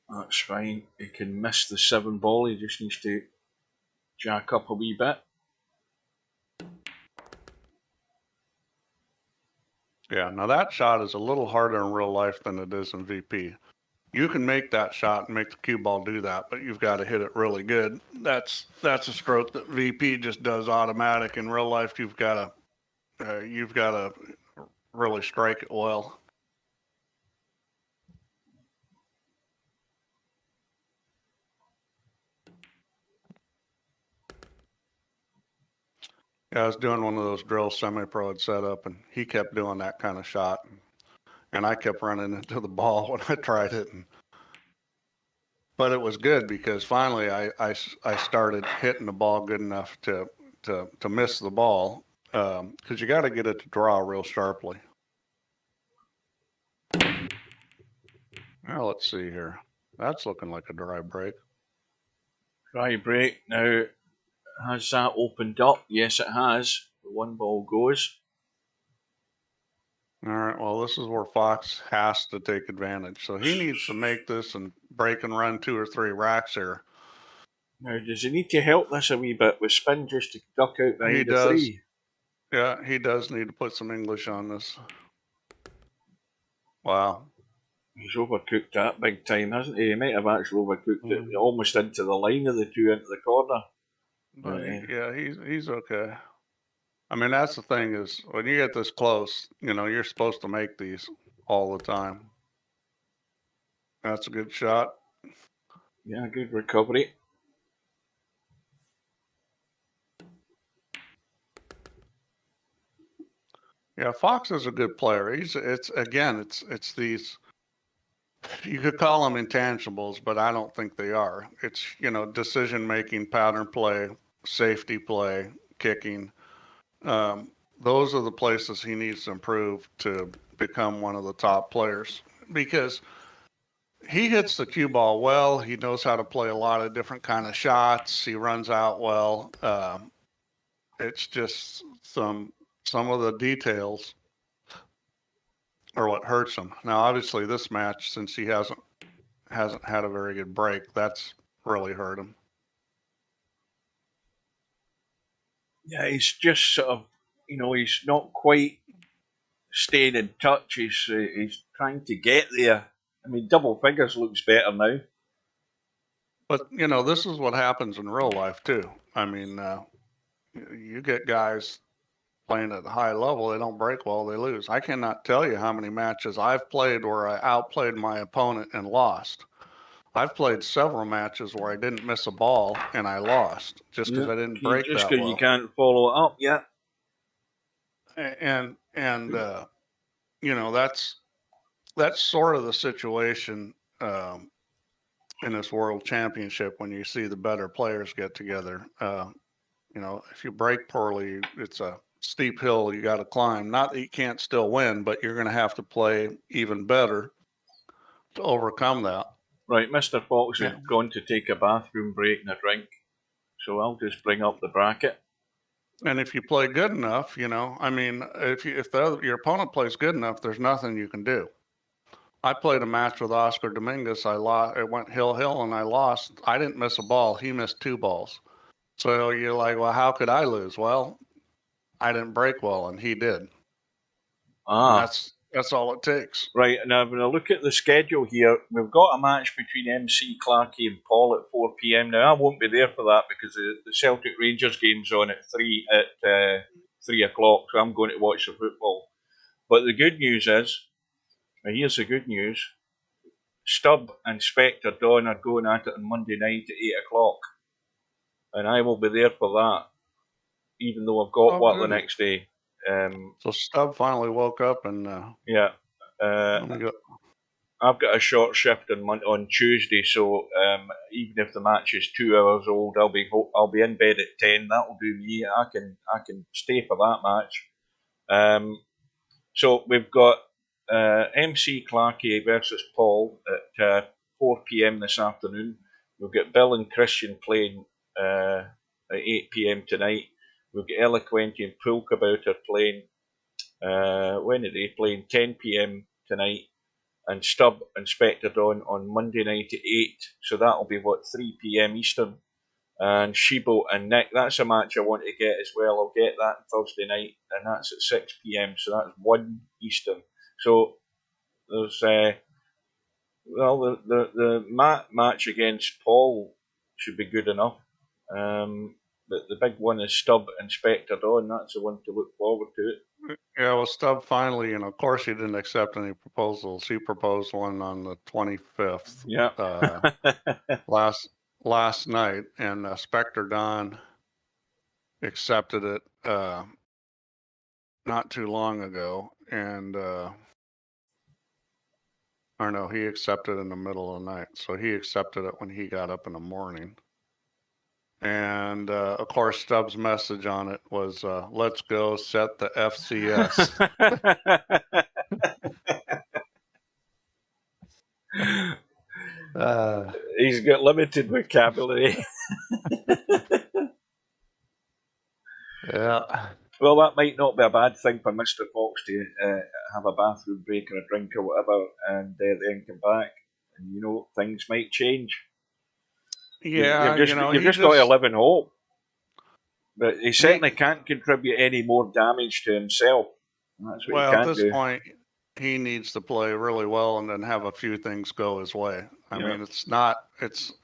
That's fine. He can miss the 7 ball. He just needs to jack up a wee bit. Yeah, now that shot is a little harder in real life than it is in VP. You can make that shot and make the cue ball do that, but you've got to hit it really good. That's a stroke that VP just does automatic. In real life, you've got to really strike it well. Yeah, I was doing one of those drill semi-pro had set up, and he kept doing that kind of shot, and I kept running into the ball when I tried it. But it was good because finally I started hitting the ball good enough to miss the ball, because you got to get it to draw real sharply. Now let's see here. That's looking like a dry break. Dry break. Now, has that opened up? Yes, it has. The one ball goes. All right, well, this is where Fox has to take advantage. So he needs to make this and break and run 2 or 3 racks here. Now, does he need to help this a wee bit with spin just to duck out behind He the does. 3? Yeah, he does need to put some English on this. Wow. He's overcooked that big time, hasn't he? He might have actually overcooked it almost into the line of the 2 into the corner. But he's okay. I mean, that's the thing is when you get this close, you're supposed to make these all the time. That's a good shot. Yeah, good recovery. Yeah, Fox is a good player. It's these, you could call them intangibles, but I don't think they are. It's, decision making, pattern play, safety play, kicking. Those are the places he needs to improve to become one of the top players, because he hits the cue ball well. He knows how to play a lot of different kind of shots. He runs out well. It's just some of the details are what hurts him. Now, obviously, this match, since he hasn't had a very good break, that's really hurt him. Yeah, he's just sort of, he's not quite staying in touch. He's trying to get there. I mean, double figures looks better now. But, this is what happens in real life, too. I mean, you get guys playing at a high level, they don't break well, they lose. I cannot tell you how many matches I've played where I outplayed my opponent and lost. I've played several matches where I didn't miss a ball and I lost just because I didn't break just that because well. you can't follow it up, yeah. And that's sort of the situation in this world championship when you see the better players get together. If you break poorly, it's a steep hill you got to climb. Not that you can't still win, but you're going to have to play even better to overcome that. Right, Mr. Fox is going to take a bathroom break and a drink, so I'll just bring up the bracket. And if you play good enough, if your opponent plays good enough, there's nothing you can do. I played a match with Oscar Dominguez. I lost. It went hill, and I lost. I didn't miss a ball. He missed 2 balls. So you're like, well, how could I lose? Well, I didn't break well, and he did. And that's all it takes. Right, now when I look at the schedule here, we've got a match between MC Clarkey and Paul at 4 p.m. Now I won't be there for that because the Celtic Rangers game's on at 3 o'clock, so I'm going to watch the football. But the good news is, here's the good news: Stubb and Spectre Dawn are going at it on Monday night at 8 o'clock, and I will be there for that, even though I've got work the next day. So Stubb finally woke up and yeah. I've got a short shift on Tuesday, so even if the match is 2 hours old, I'll be in bed at 10. That'll do me. I can stay for that match. So we've got MC Clarkey versus Paul at 4 p.m. this afternoon. We've got Bill and Christian playing at 8 p.m. tonight. We've got Eloquenti and Poolkabouter playing. When are they playing? 10 p.m. tonight. And Stubb and Spectre Dawn on Monday night at 8. So that'll be 3 p.m. Eastern. And Shibo and Nick, that's a match I want to get as well. I'll get that Thursday night, and that's at 6 p.m. So that's 1 Eastern. So there's the match against Paul should be good enough. But the big one is Stubb and Spectre Dawn. That's the one to look forward to. Yeah, well, Stubb finally, of course, he didn't accept any proposals. He proposed one on the 25th. Yeah. last night, and Spectre Dawn accepted it. not too long ago, and or no, he accepted in the middle of the night. So he accepted it when he got up in the morning. And of course, Stubbs' message on it was, "Let's go set the FCS." He's got limited vocabulary. Yeah. Well, that might not be a bad thing for Mr. Fox to have a bathroom break or a drink or whatever, and then come back, and things might change. Yeah, You've just got to live in hope. But he certainly can't contribute any more damage to himself. That's what he Well, at can't this do. point, he needs to play really well and then have a few things go his way. I Yeah. mean,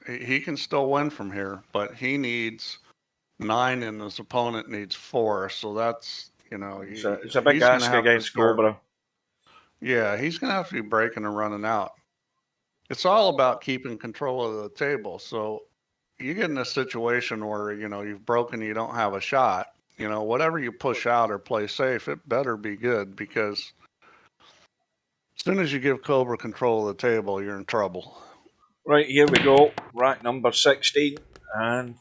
he can still win from here, but he needs 9 and his opponent needs 4. So that's, It's a big he's going to ask have to against start. Cobra. Yeah, he's going to have to be breaking and running out. It's all about keeping control of the table. So you get in a situation where, you've broken, you don't have a shot. Whatever you push out or play safe, it better be good, because as soon as you give Cobra control of the table, you're in trouble. Right, here we go. Rack number 16. And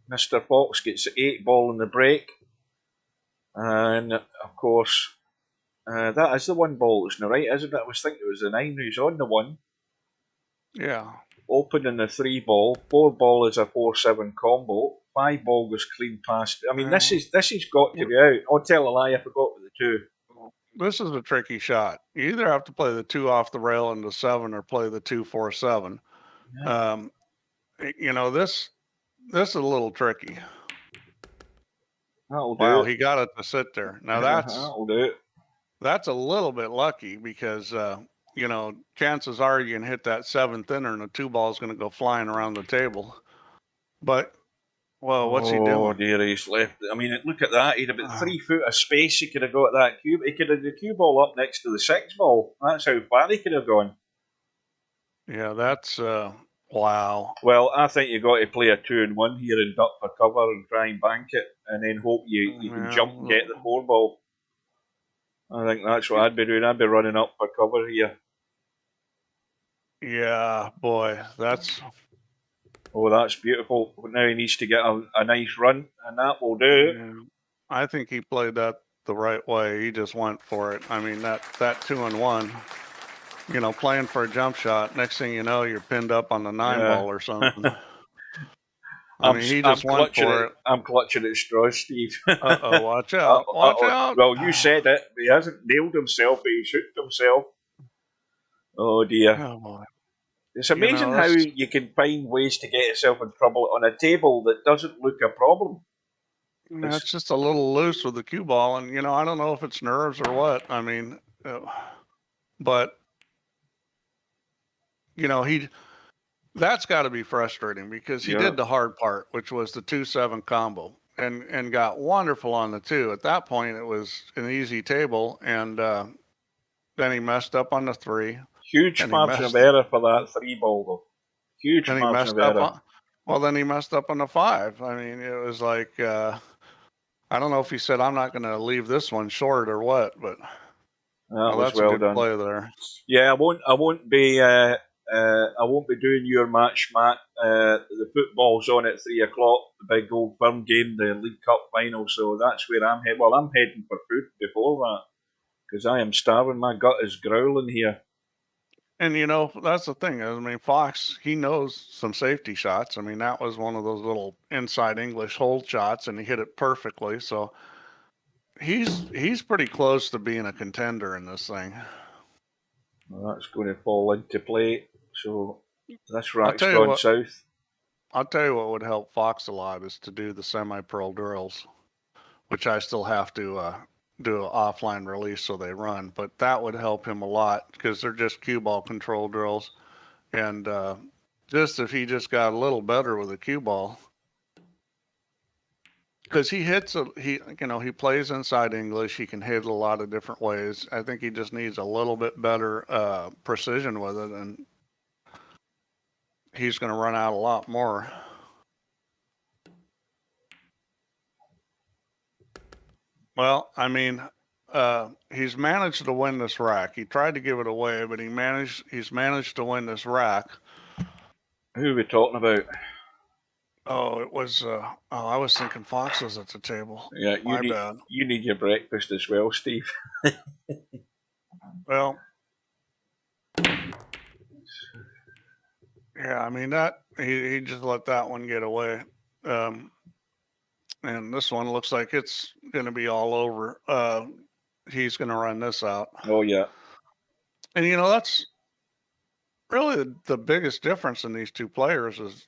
Mr. Fox gets 8 ball in the break. And, of course, that is the 1 ball, isn't it, right? Isn't it? I was thinking it was the 9 who's on the 1. Yeah. Open in the 3 ball. 4 ball is a 4-7 combo. 5 ball goes clean past. I mean, this has got to be out. I'll tell a lie, I forgot about the 2. This is a tricky shot. You either have to play the 2 off the rail into 7 or play the 2-4-7. Yeah. This is a little tricky. That'll do Wow, it. he got it to sit there. Now that'll do it. That's a little bit lucky, because chances are you can hit that 7th inner and the 2 ball is going to go flying around the table. But what's he doing? Oh dear, he's left. I mean, look at that. He had about 3 foot of space. He could have got that cue. He could have the cue ball up next to the 6 ball. That's how far he could have gone. Yeah, that's wow. Well, I think you got to play a 2-1 here and duck for cover and try and bank it, and then hope you can jump and get the 4 ball. I think that's what I'd be doing. I'd be running up for cover here. Yeah, boy, that's. Oh, that's beautiful. Now he needs to get a nice run, and that will do. Yeah, I think he played that the right way. He just went for it. I mean, that 2-1, playing for a jump shot. Next thing you know, you're pinned up on the 9 ball or something. I mean, he just went for it. I'm clutching at straws, Steve. Uh-oh, watch out. Watch out. Well, you said it, but he hasn't nailed himself, but he's hooked himself. Oh, dear. Oh, boy. It's amazing how you can find ways to get yourself in trouble on a table that doesn't look a problem. It's just a little loose with the cue ball, and, I don't know if it's nerves or what. I mean, but, that's got to be frustrating, because he did the hard part, which was the 2-7 combo, and got wonderful on the 2. At that point, it was an easy table, and then he messed up on the 3. Huge margin of error for that 3 ball, though. Huge margin of error. Well, then he messed up on the 5. I mean, it was like, I don't know if he said, "I'm not going to leave this one short" or what, but that's well a good done. Play there. Yeah, I won't be doing your match, Matt. The football's on at 3 o'clock. The big Old Firm game, the League Cup final. So that's where I'm heading. Well, I'm heading for food before that, because I am starving. My gut is growling here. And that's the thing. I mean, Fox, he knows some safety shots. I mean, that was one of those little inside English hold shots, and he hit it perfectly. So he's pretty close to being a contender in this thing. Well, that's going to fall into play. So this rack's gone south. I'll tell you what would help Fox a lot is to do the semi-pro drills, which I still have to do an offline release so they run. But that would help him a lot, because they're just cue ball control drills. And just if he just got a little better with the cue ball, because he hits he plays inside English. He can hit a lot of different ways. I think he just needs a little bit better precision with it, and he's going to run out a lot more. Well, I mean, he's managed to win this rack. He tried to give it away, but he's managed to win this rack. Who are we talking about? Oh, it was, I was thinking Fox was at the table. Yeah, My bad. you need your breakfast as well, Steve. Well, yeah, I mean that he just let that one get away. And this one looks like it's going to be all over. He's going to run this out. Oh yeah. And you know, that's really the biggest difference in these two players is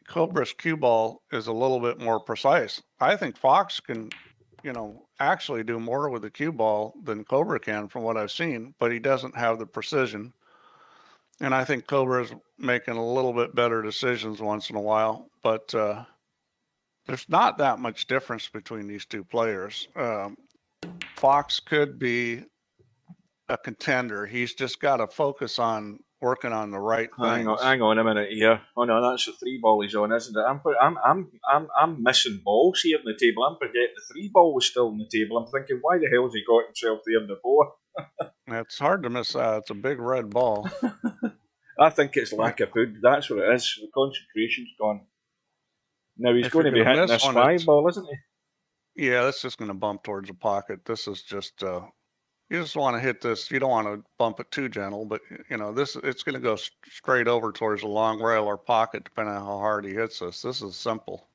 Cobra's cue ball is a little bit more precise. I think Fox can, you know, actually do more with the cue ball than Cobra can from what I've seen, but he doesn't have the precision. And I think Cobra's making a little bit better decisions once in a while, but there's not that much difference between these two players. Fox could be a contender. He's just got to focus on working on the right things. Hang on a minute here. Oh no, that's the three ball he's on, isn't it? I'm missing balls here on the table. I'm forgetting the three ball was still on the table. I'm thinking, why the hell's he got himself there before? It's hard to miss that. It's a big red ball. I think it's lack of food. That's what it is. The concentration's gone. Now he's going to be hitting this five ball, isn't he? Yeah, that's just going to bump towards the pocket. This is just you just want to hit this. You don't want to bump it too gentle, but you know it's going to go straight over towards the long rail or pocket, depending on how hard he hits this. This is simple.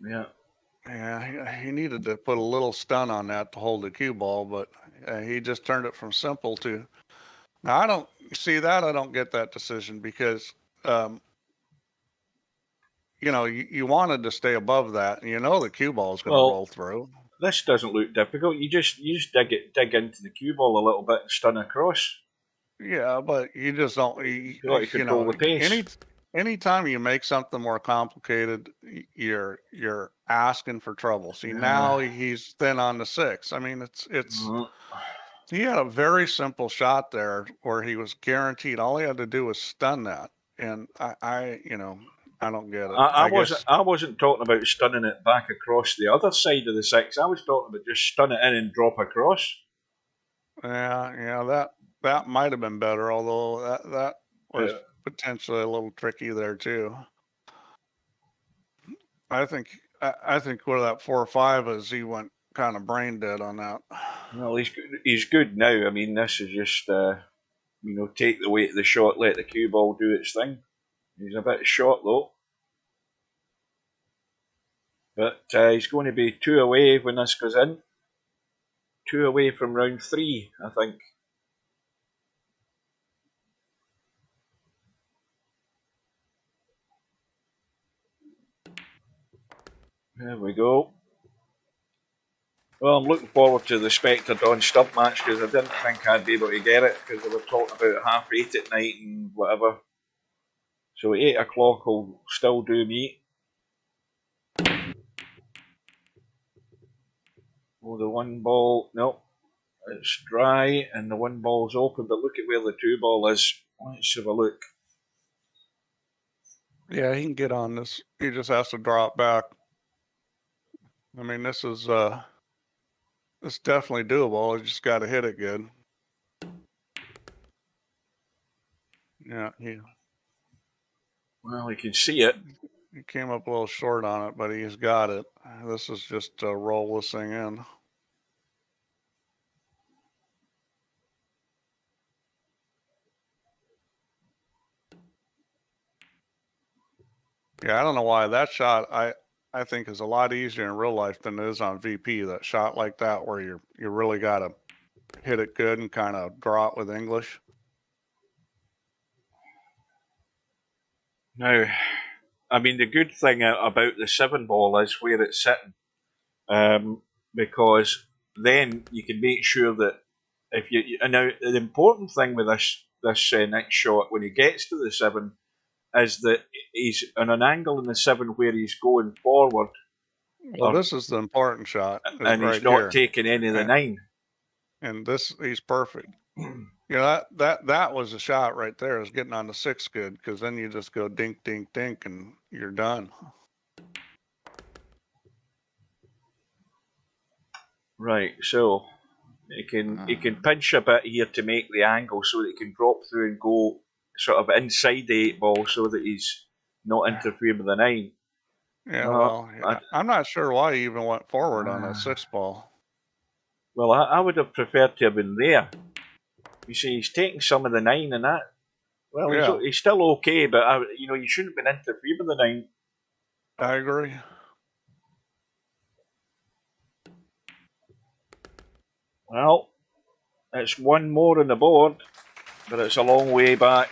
Yeah. Yeah, he needed to put a little stun on that to hold the cue ball, but he just turned it from simple to. Now I don't see that. I don't get that decision because you know you wanted to stay above that, and you know the cue ball is going to roll through. This doesn't look difficult. You just dig into the cue ball a little bit and stun across. Yeah, but you just don't. You got to control the pace. Anytime you make something more complicated, you're asking for trouble. See, now he's thin on the six. I mean, it's. He had a very simple shot there where he was guaranteed. All he had to do was stun that, and I don't get it. I wasn't talking about stunning it back across the other side of the six. I was talking about just stun it in and drop across. Yeah, that might have been better, although that was potentially a little tricky there too. I think where that 4-5 is, he went kind of brain dead on that. Well, he's good now. I mean, this is just take the weight of the shot, let the cue ball do its thing. He's a bit short though, but he's going to be 2 away when this goes in. 2 away from round 3, I think. There we go. Well, I'm looking forward to the Spectre Dawn stump match because I didn't think I'd be able to get it because they were talking about 8:30 at night and whatever. So 8 o'clock will still do me. Oh, the one ball, no, it's dry and the one ball's open, but look at where the 2 ball is. Let's have a look. Yeah, he can get on this. He just has to drop back. I mean, this is it's definitely doable. You just got to hit it good. Yeah, well, you can see it. He came up a little short on it, but he's got it. This is just roll this thing in. Yeah, I don't know why that shot I think is a lot easier in real life than it is on VP. That shot like that where you really got to hit it good and kind of draw it with English. Now, I mean, the good thing about the 7 ball is where it's sitting, because then you can make sure that if you and now the important thing with this next shot when he gets to the 7 is that he's on an angle in the 7 where he's going forward. Well, this is the important shot, and he's not taking any of the 9. And he's perfect. You know, that was a shot right there. Is getting on the 6 good because then you just go dink, dink, dink, and you're done. Right, so he can pinch a bit here to make the angle so that he can drop through and go sort of inside the 8 ball so that he's not interfering with the 9. Yeah, well, yeah. I'm not sure why he even went forward on that 6 ball. Well, I would have preferred to have been there. You see, he's taking some of the 9 and that. Well, Yeah. he's still okay, but you shouldn't have been interfering with the 9. I agree. Well, it's one more on the board, but it's a long way back.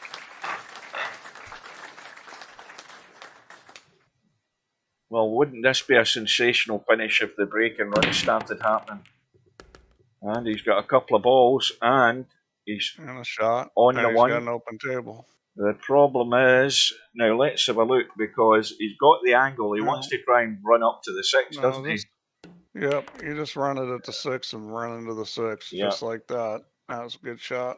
Well, wouldn't this be a sensational finish if the break and run started happening? And he's got a couple of balls, and he's And a shot. on And the he's one. got an open table. The problem is, now let's have a look, because he's got the angle. He wants to try and run up to the 6, doesn't he? Yep, you just run it at the 6 and run into the 6, just like that. That was a good shot.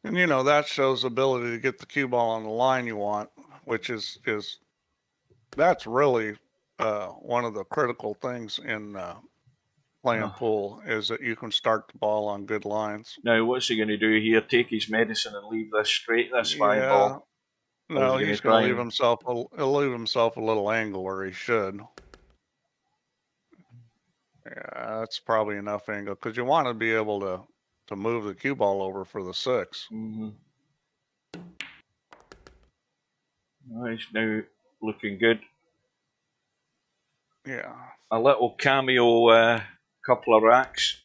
And that shows ability to get the cue ball on the line you want, which is that's really one of the critical things in playing pool, is that you can start the ball on good lines. Now, what's he going to do here? Take his medicine and leave this straight, this 5 ball? No, he's going to leave himself. He'll leave himself a little angle where he should. Yeah, that's probably enough angle because you want to be able to move the cue ball over for the 6. Mm-hmm. He's now looking good. Yeah. A little cameo couple of racks.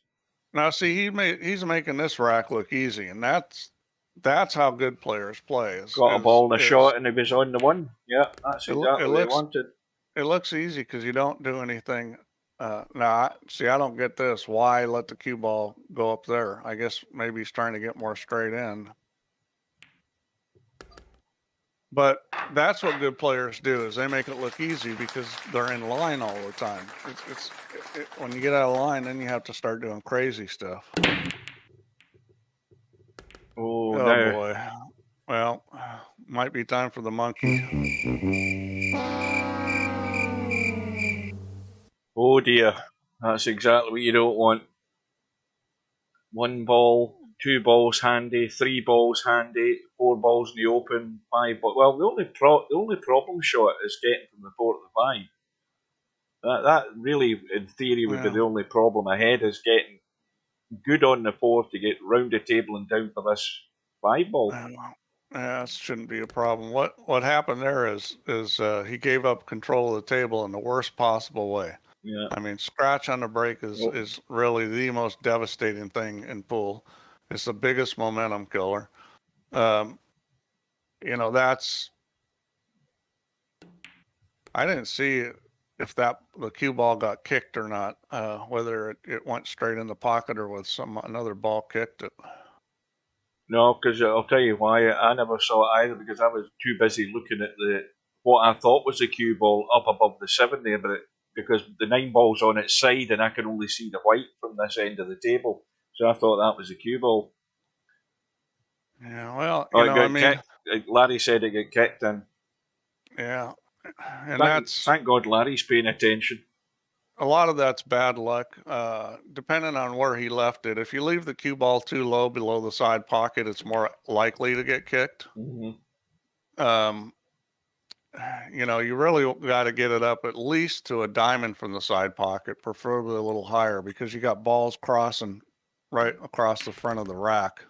Now, see, he's making this rack look easy, and that's how good players play. Got a ball and a shot, and he was on the 1. Yeah, that's exactly what he wanted. It looks easy because you don't do anything. Now, I don't get this. Why let the cue ball go up there? I guess maybe he's trying to get more straight in. But that's what good players do, is they make it look easy because they're in line all the time. When you get out of line, then you have to start doing crazy stuff. Oh no. Boy. Well, might be time for the monkey. Oh dear. That's exactly what you don't want. 1 ball, 2 balls handy, 3 balls handy, 4 balls in the open, 5 balls. Well, the only problem shot is getting from the 4 to the 5. That really, in theory, would be the only problem ahead, is getting good on the 4 to get round the table and down for this 5 ball. Yeah, that shouldn't be a problem. What happened there is he gave up control of the table in the worst possible way. Yeah. I mean, scratch on the break is really the most devastating thing in pool. It's the biggest momentum killer. That's. I didn't see if the cue ball got kicked or not. Whether it went straight in the pocket or with another ball kicked it. No, because I'll tell you why. I never saw it either, because I was too busy looking at what I thought was the cue ball up above the 7 there, because the 9 ball's on its side and I can only see the white from this end of the table. So I thought that was the cue ball. Yeah, well, Larry said it got kicked in. Yeah, and thank God Larry's paying attention. A lot of that's bad luck, depending on where he left it. If you leave the cue ball too low below the side pocket, it's more likely to get kicked. Mm-hmm. You really got to get it up at least to a diamond from the side pocket, preferably a little higher, because you got balls crossing right across the front of the rack.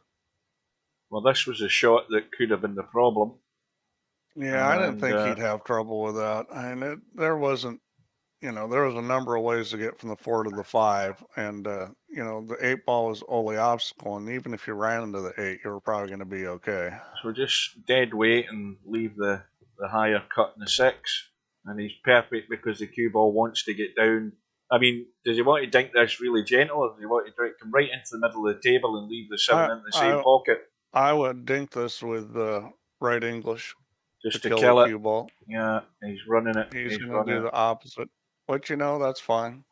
Well, this was a shot that could have been the problem. Yeah, I didn't think he'd have trouble with that. And there wasn't. There was a number of ways to get from the 4 to the 5, and the 8 ball was only obstacle, and even if you ran into the 8, you were probably going to be okay. So just dead weight and leave the higher cut in the 6, and he's perfect because the cue ball wants to get down. I mean, does he want to dink this really gentle, or does he want to come right into the middle of the table and leave the 7 in the same pocket? I would dink this with right English. Just to kill the cue ball. Yeah, he's running it. He's going to do the opposite. But that's fine.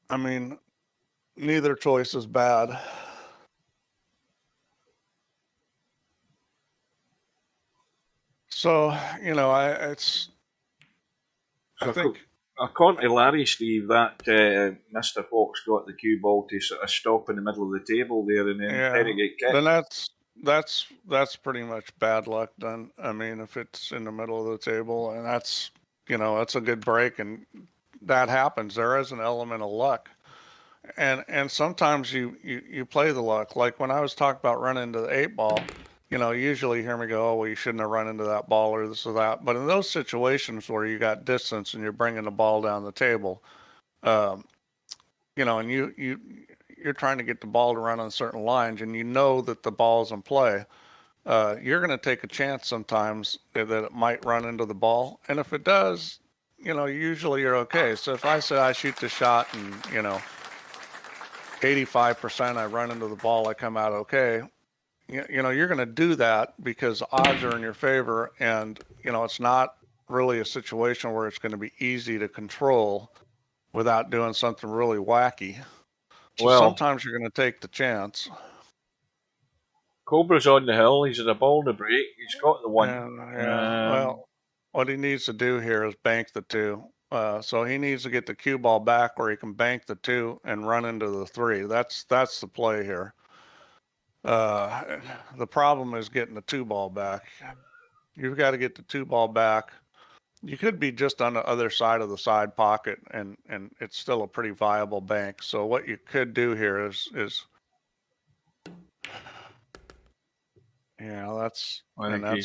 I mean, neither choice is bad. So, I think According to Larry, Steve, that Mr. Fox got the cue ball to sort of stop in the middle of the table there and then interrogate kick. Then that's pretty much bad luck done. I mean, if it's in the middle of the table, and that's that's a good break, and that happens. There is an element of luck, and sometimes you play the luck. Like when I was talking about running into the 8 ball, usually you hear me go, oh, well, you shouldn't have run into that ball or this or that. But in those situations where you got distance and you're bringing the ball down the table, um, and you're trying to get the ball to run on certain lines, and you know that the ball's in play. You're going to take a chance sometimes that it might run into the ball, and if it does, usually you're okay. So if I say I shoot the shot and 85% I run into the ball, I come out okay. You're going to do that because odds are in your favor, and it's not really a situation where it's going to be easy to control without doing something really wacky. So sometimes you're going to take the chance. Cobra's on the hill. He's at a ball to break. He's got the one. Well, what he needs to do here is bank the 2. So he needs to get the cue ball back where he can bank the 2 and run into the 3. That's the play here. The problem is getting the 2 ball back. You've got to get the 2 ball back. You could be just on the other side of the side pocket, and it's still a pretty viable bank. So what you could do here is that's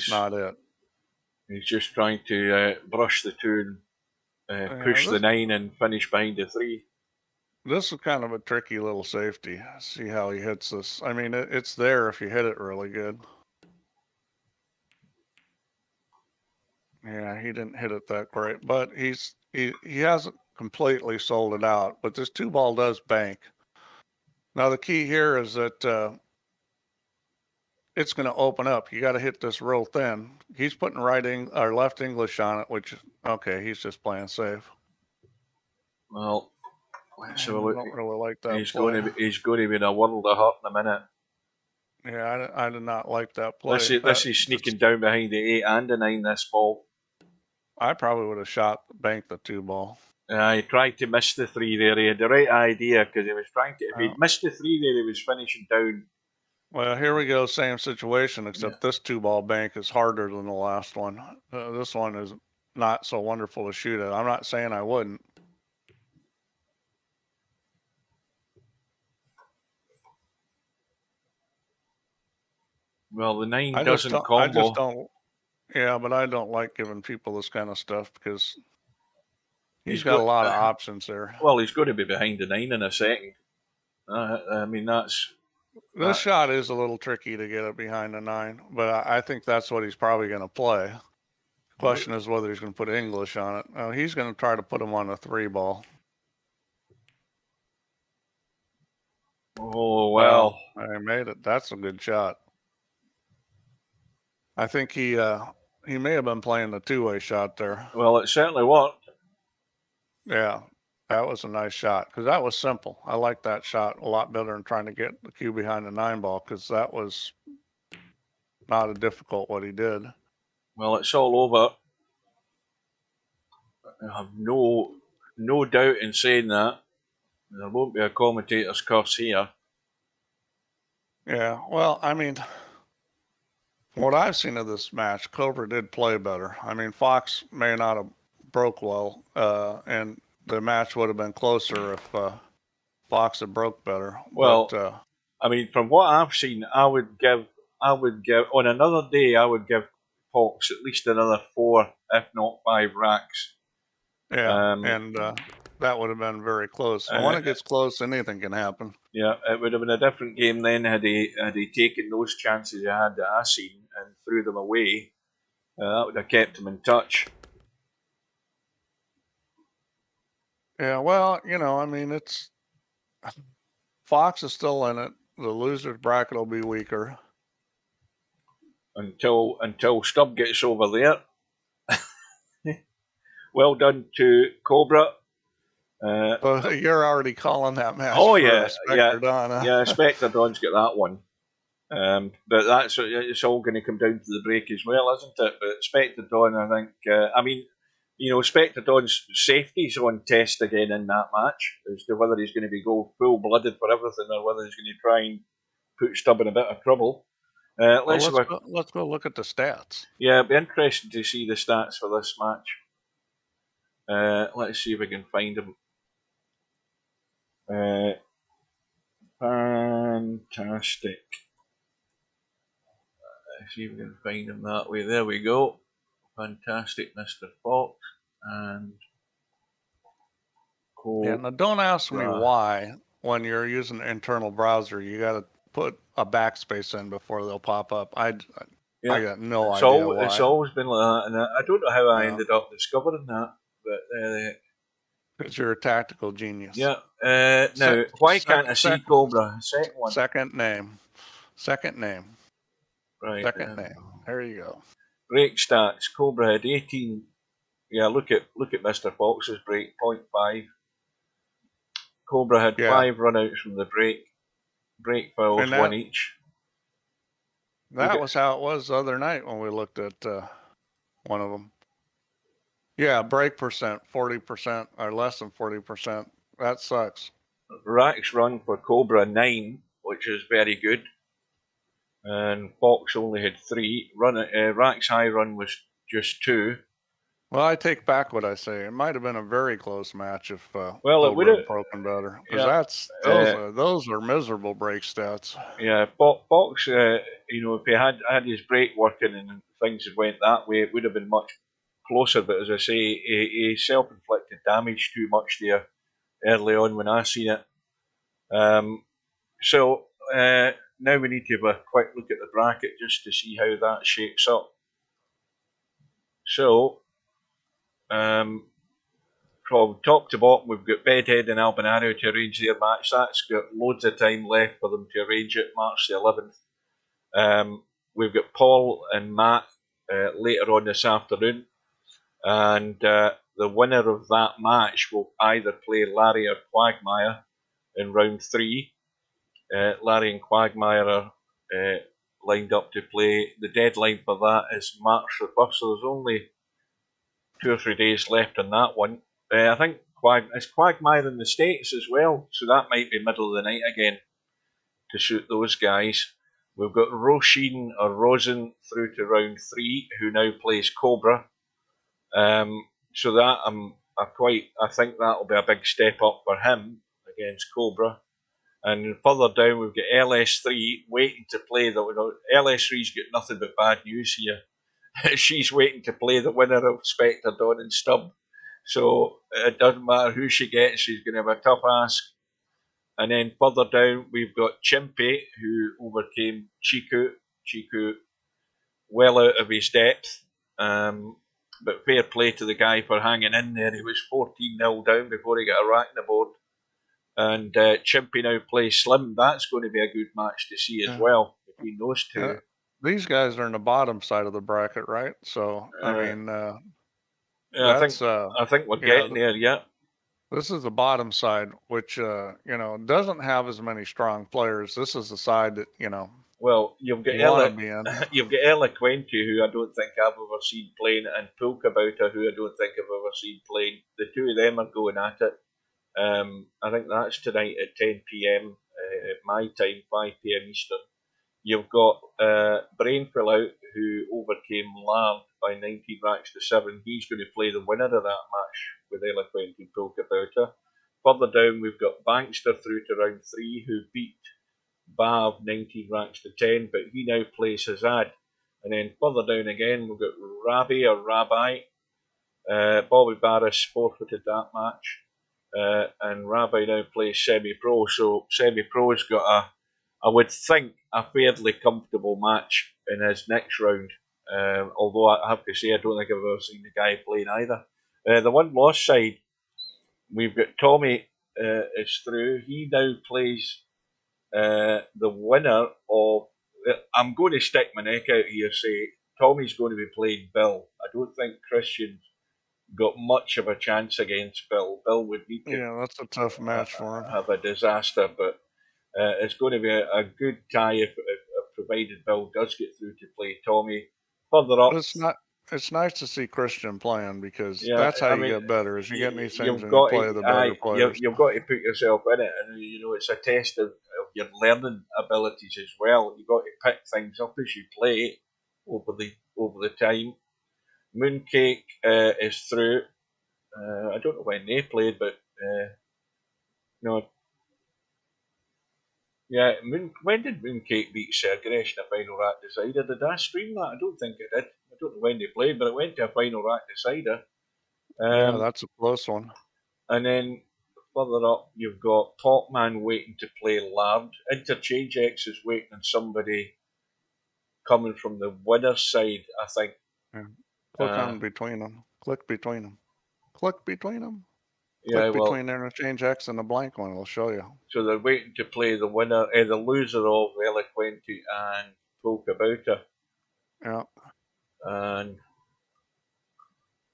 not it. He's just trying to brush the 2 and push the 9 and finish behind the 3. This is kind of a tricky little safety. See how he hits this. I mean, it's there if you hit it really good. Yeah, he didn't hit it that great, but he hasn't completely sold it out. But this 2 ball does bank. Now the key here is that it's going to open up. You got to hit this real thin. He's putting left English on it, which okay, he's just playing safe. Well, let's have a look. I don't really like that. He's going to be in a world of hurt in a minute. Yeah, I did not like that play. This is sneaking down behind the 8 and the 9. This ball. I probably would have banked the 2 ball. He tried to miss the 3 there. He had the right idea because he was trying to. If he'd missed the 3 there, he was finishing down. Well, here we go. Same situation, except this 2 ball bank is harder than the last one. This one is not so wonderful to shoot at. I'm not saying I wouldn't. Well, the 9 doesn't combo. Yeah, but I don't like giving people this kind of stuff because he's got a lot of options there. Well, he's going to be behind the 9 in a second. I mean, this shot is a little tricky to get it behind the 9, but I think that's what he's probably going to play. The question is whether he's going to put English on it. He's going to try to put him on a 3 ball. Oh, well. I made it. That's a good shot. I think he may have been playing the 2-way shot there. Well, it certainly worked. Yeah, that was a nice shot because that was simple. I like that shot a lot better than trying to get the cue behind the 9 ball because that was not a difficult what he did. Well, it's all over. I have no doubt in saying that. There won't be a commentator's curse here. Yeah, well, I mean, what I've seen of this match, Cobra did play better. I mean, Fox may not have broke well, and the match would have been closer if Fox had broke better. Well, but, I mean, from what I've seen, I would give on another day, I would give Fox at least another 4, if not 5 racks. Yeah, and that would have been very close. And when it gets close, anything can happen. Yeah, it would have been a different game then had he taken those chances he had that I seen and threw them away. That would have kept him in touch. Yeah, well, I mean, it's Fox is still in it. The loser's bracket will be weaker until Stubb gets over there. Well done to Cobra. You're already calling that match. Oh yeah, Dawn, huh? Yeah. Spectre Dawn's got that one. But it's all going to come down to the break as well, isn't it? But Spectre Dawn, I think. I mean, you know, Spectre Don's safety's on test again in that match as to whether he's going to be go full blooded for everything or whether he's going to try and put Stubb in a bit of trouble. Let's go look at the stats. Yeah, it'd be interesting to see the stats for this match. Let's see if we can find them. Fantastic. Let's see if we can find him that way. There we go. Fantastic, Mr. Fox. And Yeah, now don't ask me why when you're using the internal browser you got to put a backspace in before they'll pop up. I got no idea why. It's always been like that, and I don't know how I ended up discovering that, but because you're a tactical genius. Yeah. Now, why can't I see Cobra? Second one. Second name. Right. Second name. There you go. Break stats. Cobra had 18. Yeah, look at Mr. Fox's break, 0.5. Cobra had 5 runouts from the break. Break fouls, 1 each. That was how it was the other night when we looked at one of them. Yeah, break percent, 40% or less than 40%. That sucks. Rack's run for Cobra 9, which is very good. And Fox only had 3. Rack's high run was just 2. Well, I take back what I say. It might have been a very close match if it would have broken better. Because those are miserable break stats. Yeah, Fox, you know, if he had his break working and things had went that way, it would have been much closer. But as I say, he self-inflicted damage too much there early on when I seen it. So now we need to have a quick look at the bracket just to see how that shapes up. So, from top to bottom, we've got Bedhead and Albinaro to arrange their match. That's got loads of time left for them to arrange it, March the 11th. We've got Paul and Matt later on this afternoon. And the winner of that match will either play Larry or Quagmire in round 3. Larry and Quagmire are lined up to play. The deadline for that is March the 1st, so there's only 2 or 3 days left on that one. I think it's Quagmire in the States as well, so that might be middle of the night again to suit those guys. We've got Roisin or Rosen through to round 3, who now plays Cobra. So that I think that'll be a big step up for him against Cobra. And further down, we've got LS3 waiting to play. LS3's got nothing but bad news here. She's waiting to play the winner of Spectre Dawn and Stubb. So it doesn't matter who she gets, she's going to have a tough ask. And then further down, we've got Chimpy, who overcame Chiku. Chiku well out of his depth. But fair play to the guy for hanging in there. He was 14-0 down before he got a rack in the board. And Chimpy now plays Slim. That's going to be a good match to see as well between those two. These guys are in the bottom side of the bracket, right? So, I mean, I think we're getting there, yeah. This is the bottom side, which, doesn't have as many strong players. This is the side that, Well, you've got Ella Quente, who I don't think I've ever seen playing, and Pulkabouter, who I don't think I've ever seen playing. The two of them are going at it. I think that's tonight at 10 p.m. At my time, 5 p.m. Eastern. You've got Brainfill out, who overcame Lard by 19 racks to 7. He's going to play the winner of that match with Ella Quente and Pulkabouter. Further down, we've got Bankster through to round 3, who beat Bav 19 racks to 10, but he now plays Hazad. And then further down again, we've got Rabbi. Bobby Barris forfeited that match. And Rabbi now plays semi-pro. So semi-pro's got I would think, a fairly comfortable match in his next round. Although I have to say, I don't think I've ever seen the guy playing either. The one loss side, we've got Tommy is through. He now plays the winner of. I'm going to stick my neck out here. Say Tommy's going to be playing Bill. I don't think Christian's got much of a chance against Bill. Bill would need to. That's a tough match for him. Have a disaster, but it's going to be a good tie if provided Bill does get through to play Tommy. Further up, it's nice to see Christian playing because Yeah, that's how I you mean, get better. Is you get in these things you've and you got play to, the better players. you've got to put yourself in it, and it's a test of your learning abilities as well. You've got to pick things up as you play over the time. Mooncake is through. I don't know when they played, but no, yeah. When did Mooncake beat Sergaresh in a final rack decider? Did I stream that? I don't think it did. I don't know when they played, but it went to a final rack decider. Yeah, that's a close one. And then further up, you've got Popman waiting to play Lard. Interchange X is waiting on somebody coming from the winner's side, I think. Yeah. Click on between them. Click between them. Click between them. Yeah, Click between Interchange X and the blank one. It'll show you. So they're waiting to play the winner, the loser of Eloquenti and Polka Bauta. Yeah. And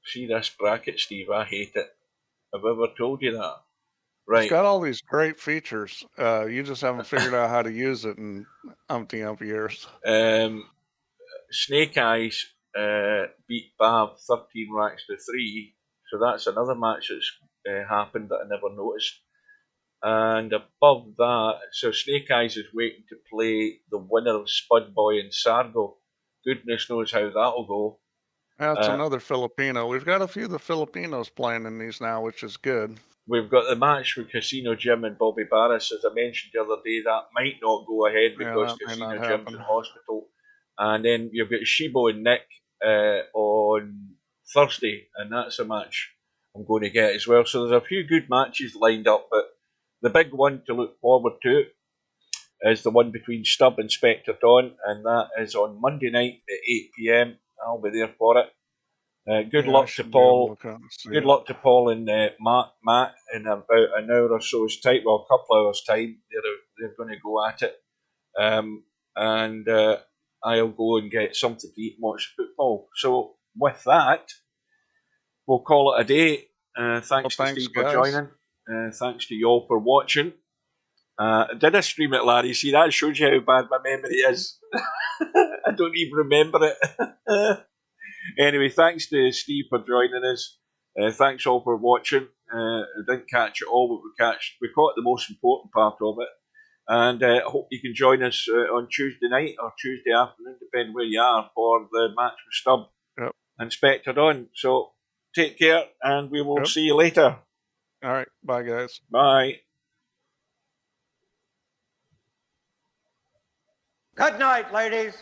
see this bracket, Steve. I hate it. Have I ever told you that? Right. It's got all these great features. You just haven't figured out how to use it in umpty years. Snake Eyes beat Bab 13 racks to 3. So that's another match that's happened that I never noticed. And above that, so Snake Eyes is waiting to play the winner of Spud Boy and Sargo. Goodness knows how that'll go. That's another Filipino. We've got a few of the Filipinos playing in these now, which is good. We've got the match with Casino Jim and Bobby Barris. As I mentioned the other day, that might not go ahead because Casino Jim's in hospital. And then you've got Shibo and Nick on Thursday, and that's a match I'm going to get as well. So there's a few good matches lined up, but the big one to look forward to is the one between Stubb and Spectre Dawn, and that is on Monday night at 8 p.m. I'll be there for it. Good luck to Paul. Good luck to Paul and Matt in about an hour or so's time. Well, a couple hours time. They're going to go at it, and I'll go and get something to eat and watch football. So with that, we'll call it a day. Thanks to Steve for joining. Thanks to you all for watching. Did I stream it, Larry? See, that shows you how bad my memory is. I don't even remember it. Anyway, thanks to Steve for joining us. Thanks all for watching. I didn't catch it all, but we caught the most important part of it. And I hope you can join us on Tuesday night or Tuesday afternoon, depending where you are, for the match with Stubb and Spectre Dawn. So take care, and we will see you later. All right. Bye, guys. Bye. Good night, ladies.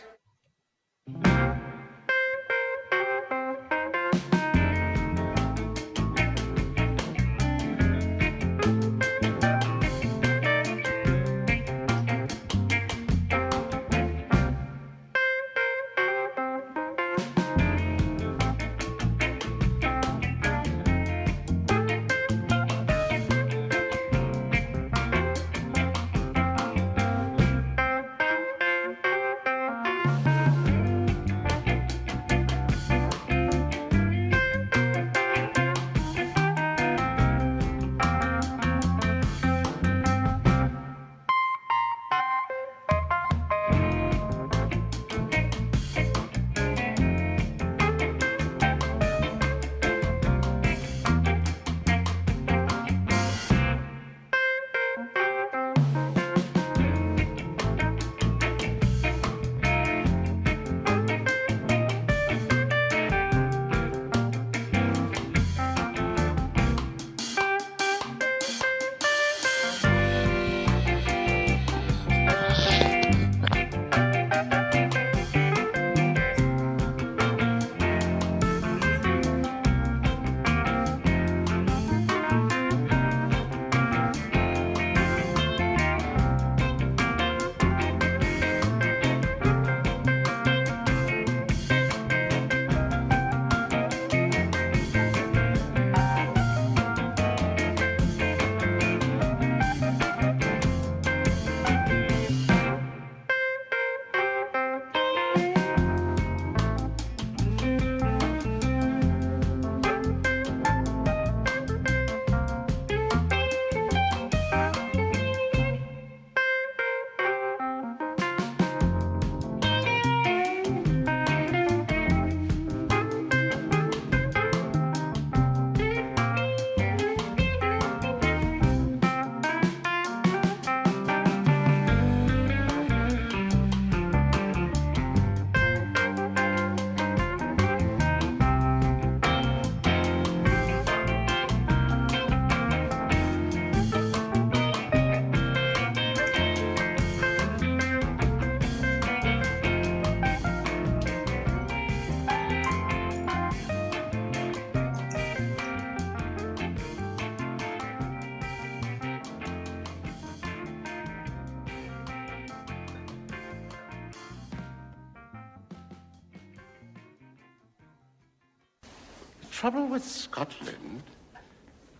trouble with Scotland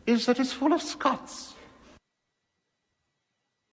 is that it's full of Scots.